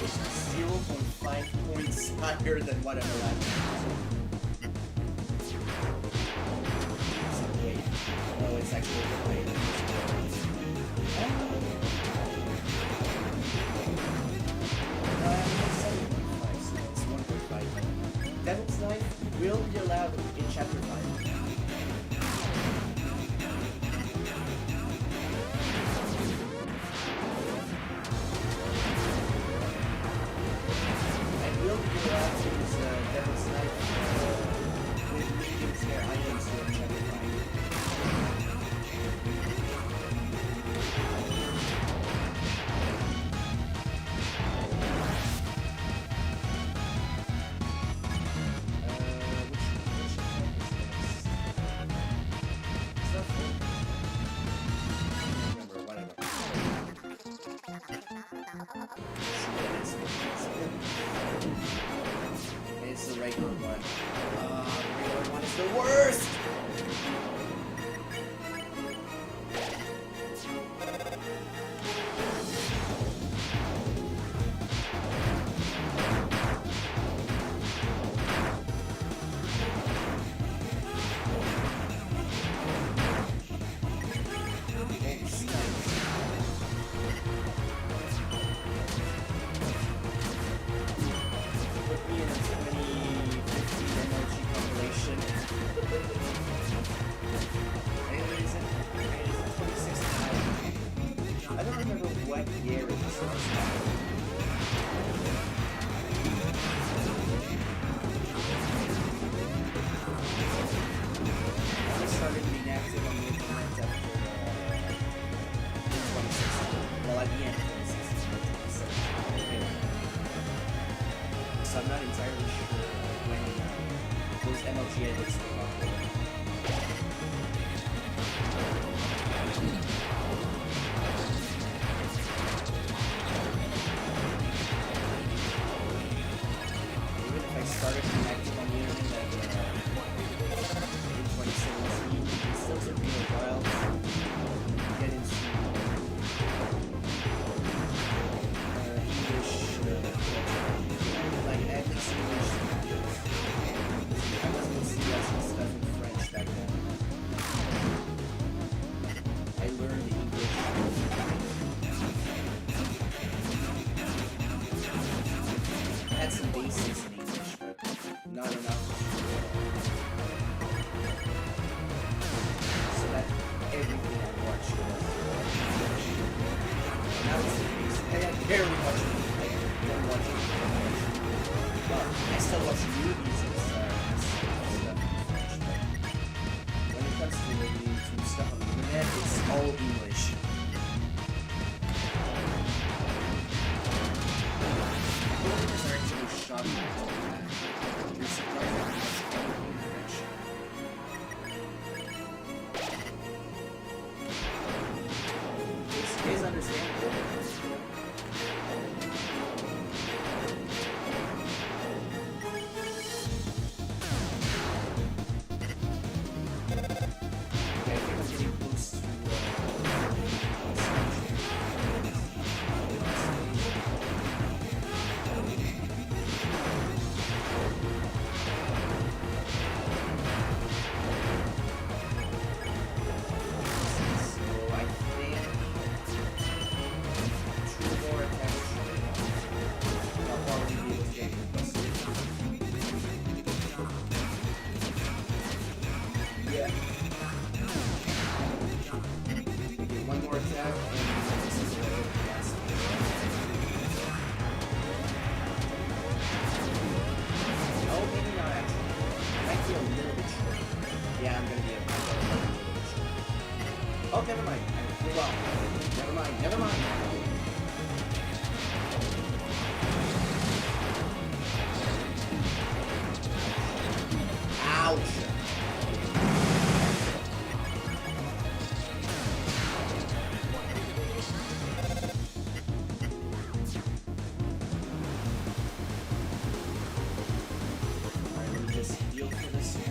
Plus, 0.5 points higher than whatever that is. So wait. No, it's actually higher than this. It's 7.5, so it's 1.5. Devil's Knife will be allowed in Chapter 5. I will be allowed to use Devil's Knife It's the worst! I don't remember what year it was. I started being active on the internet after 2016. Well, at the end of 2016, so I'm not entirely sure when those MLG edits were popular. Started connecting on the internet in 2017. It still took me a while to get into English, like at least English. I wasn't in CS and stuff in French back then. I learned English. I had some basics in English. Not enough. So that everything I watched was that was the case. I barely watched it. I don't watch it. But I still watch movies and stuff in French. But when it comes to reading to stuff on the internet, it's all English. Coworkers are actually shocking. You're surprised at how much everything in French. It's understandable. Okay, I think I'm getting close to one more attack, and this is the last one. Oh, maybe not actually. Might be a little bit short. Yeah, I'm gonna be a little bit short. Oh, never mind. Well, never mind. Never mind. Ouch. Heal for this one.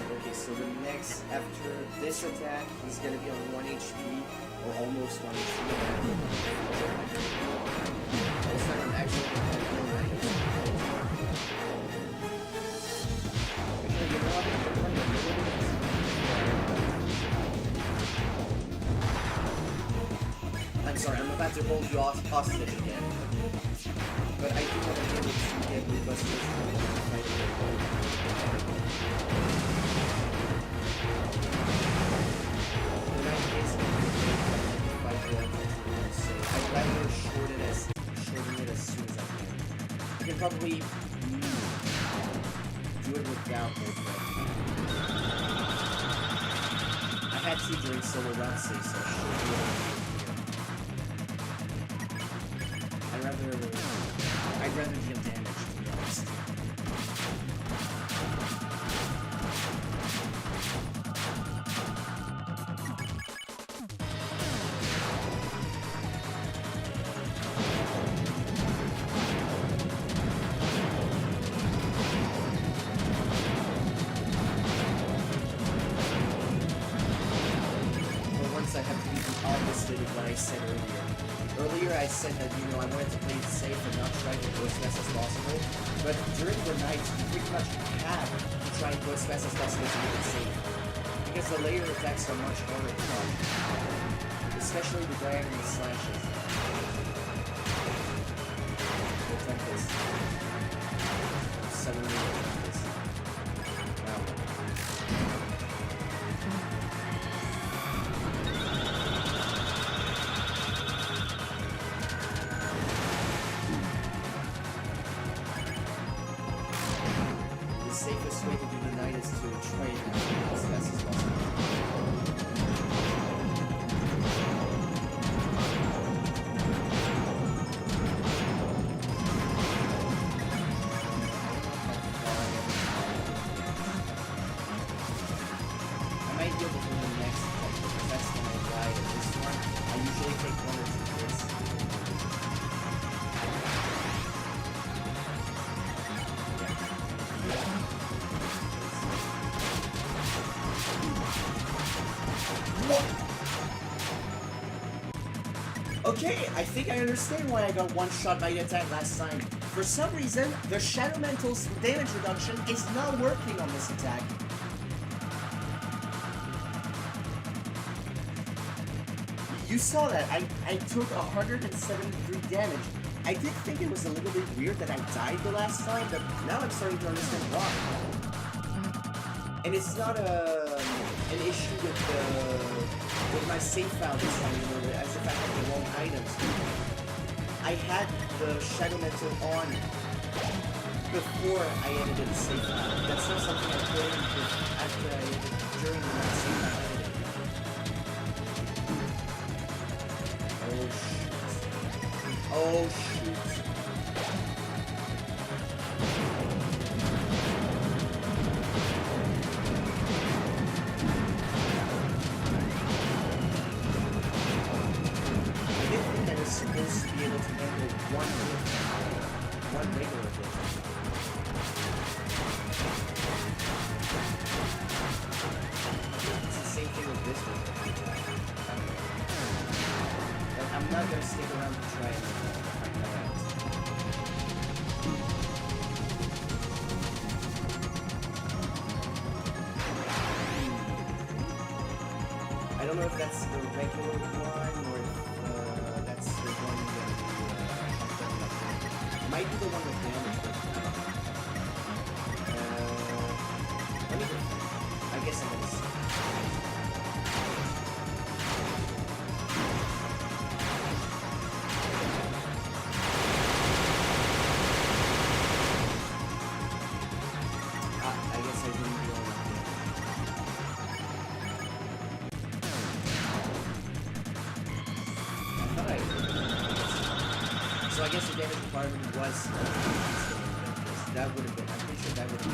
Okay, so the next, after this attack, he's gonna be on 1 HP, or almost 1 HP. This time I'm actually gonna heal 9. I'm sorry, I'm about to hold you hostage again. But I do want to be able to get the bus in that case, so I'd rather shorten it as soon as I can. I can probably do it without multiple. I had to during solo round 6, so I should be able to do it here. I'd rather deal damage, to be honest. I have to be the opposite of what I said earlier. Earlier I said that, you know, I wanted to play it safe and not try to go as fast as possible, but during the night you pretty much have to try and go as fast as possible to make it safe. Because the layer attacks are much harder to dodge. Especially the diagonal slashes. The Tempest. Suddenly the Tempest. Wow. Safest way to do the night is to try and go as fast as possible. I might be able to do the next attack, because that's when I die at this one. I usually take 1 or 2 hits. Okay, I think I understand why I got one shot by the attack last time. For some reason, the Shadow Mental's damage reduction is not working on this attack. You saw that. I took 173 damage. I did think it was a little bit weird that I died the last time, but now I'm starting to understand why. And it's not an issue with my save file this time, you know, as if I had the wrong items. I had the Shadow Mental on before I edited the save file. That's not something I put in after I edited during the save file editing. Oh shoot. Oh shoot. Supposed to be able to handle one regular hit. It's the same thing with this one. But I'm not gonna stick around to try and find that out. I don't know if that's the regular one or if that's the one that might be the one with damage. Let me. I guess I'm gonna see. I guess I didn't do all that. So I guess the damage requirement was that would have been. I'm pretty sure that would have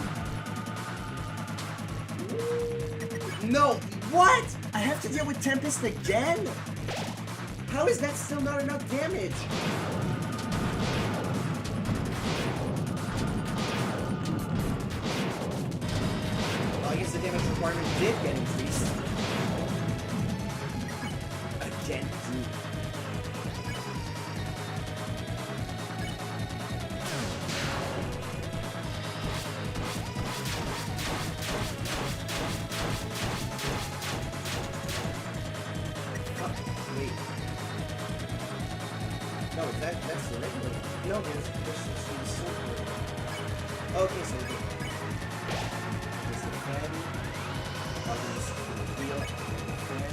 been. No! What? I have to deal with Tempest again? How is that still not enough damage? Well, I guess the damage requirement did get increased. Again, dude. Wait. No, that's the regular one. No, there's so good. Okay, so there's the fan. Others for the wheel and the fan.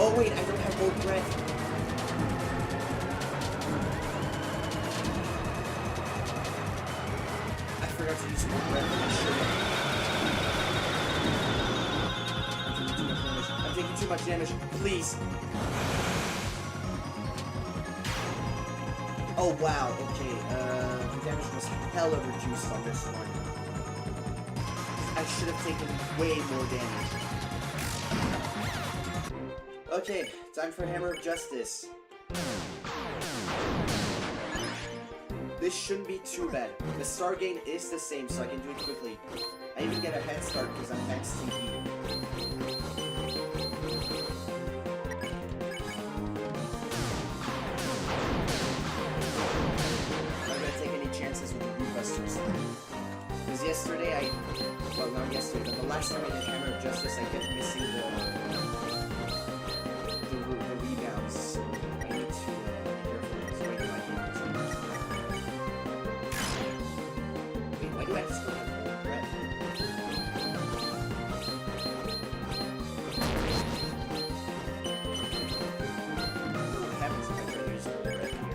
Oh wait, I don't have more breath. I forgot to use more breath than I should have. I'm taking too much damage. Please. Oh wow, okay, the damage was hella reduced on this one. I should have taken way more damage. Okay, time for Hammer of Justice. This shouldn't be too bad. The star gain is the same, so I can do it quickly. I even get a head start because I'm max TP. Chances with the Root Busters. Because yesterday well not yesterday, but the last time I did Hammer of Justice I kept missing the rebounds, so I need to be careful. So wait, why do I have to still have more breath? What happens if I try to use more breath here?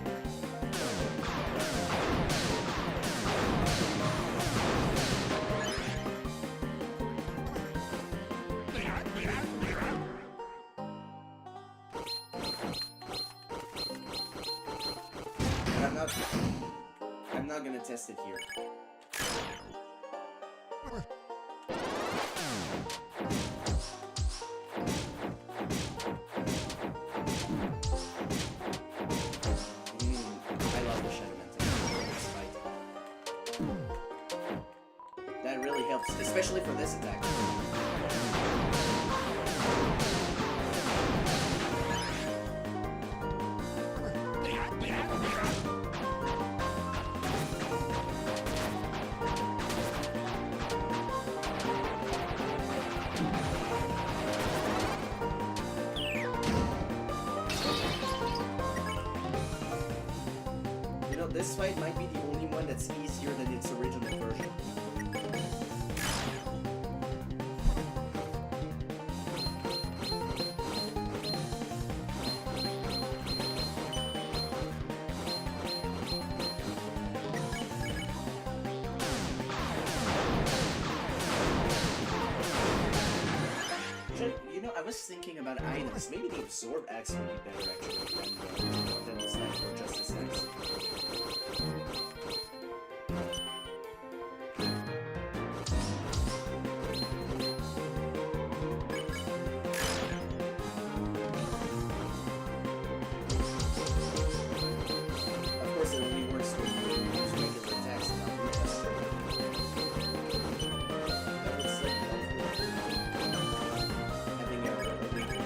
I'm not gonna test it here. I love the Shadow Mental in this fight. That really helps, especially for this attack. This fight might be the only one that's easier than its original version. You know, I was thinking about items. Maybe the Absorb Axe would be better actually than the Sniper or Justice Axe. Of course, it only works when you use regular attacks and not Root Buster. That would still be helpful. Having a weak heal.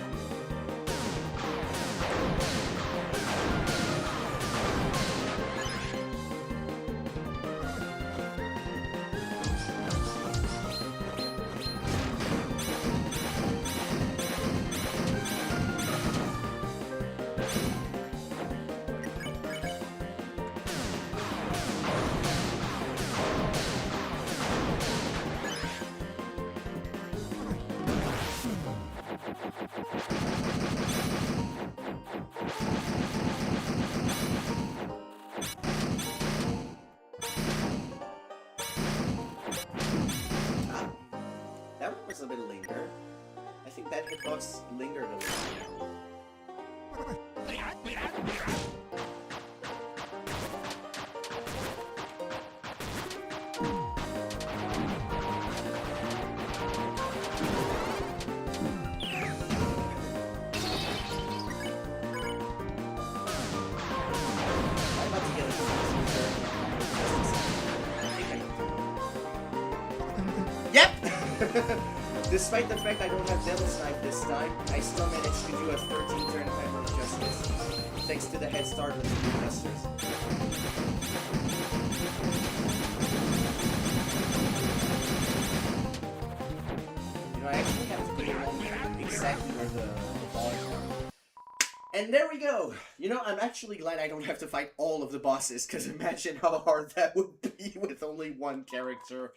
A bit linger. I think that hitbox lingered a little. I'm about to get a Yep! Despite the fact I don't have Devil's Knife this time, I still managed to do a 13-turn Hammer of Justice, thanks to the head start with the Root Busters. You know, I actually have to put it on exactly where the ball is And there we go. You know, I'm actually glad I don't have to fight all of the bosses, because imagine how hard that would be with only one character.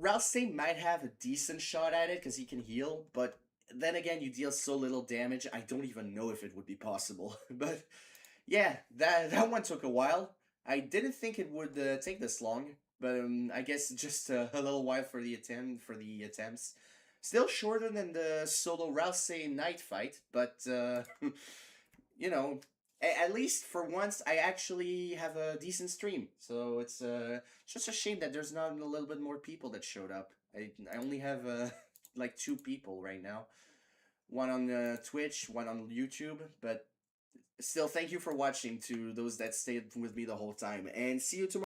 Ralsei might have a decent shot at it, because he can heal, but then again, you deal so little damage, I don't even know if it would be possible. But yeah, that one took a while. I didn't think it would take this long, but I guess just a little while for the attempts. Still shorter than the solo Rousey night fight, but you know, at least for once I actually have a decent stream. So it's just a shame that there's not a little bit more people that showed up. I only have like 2 people right now. One on Twitch, one on YouTube, but still, thank you for watching to those that stayed with me the whole time, and see you tomorrow.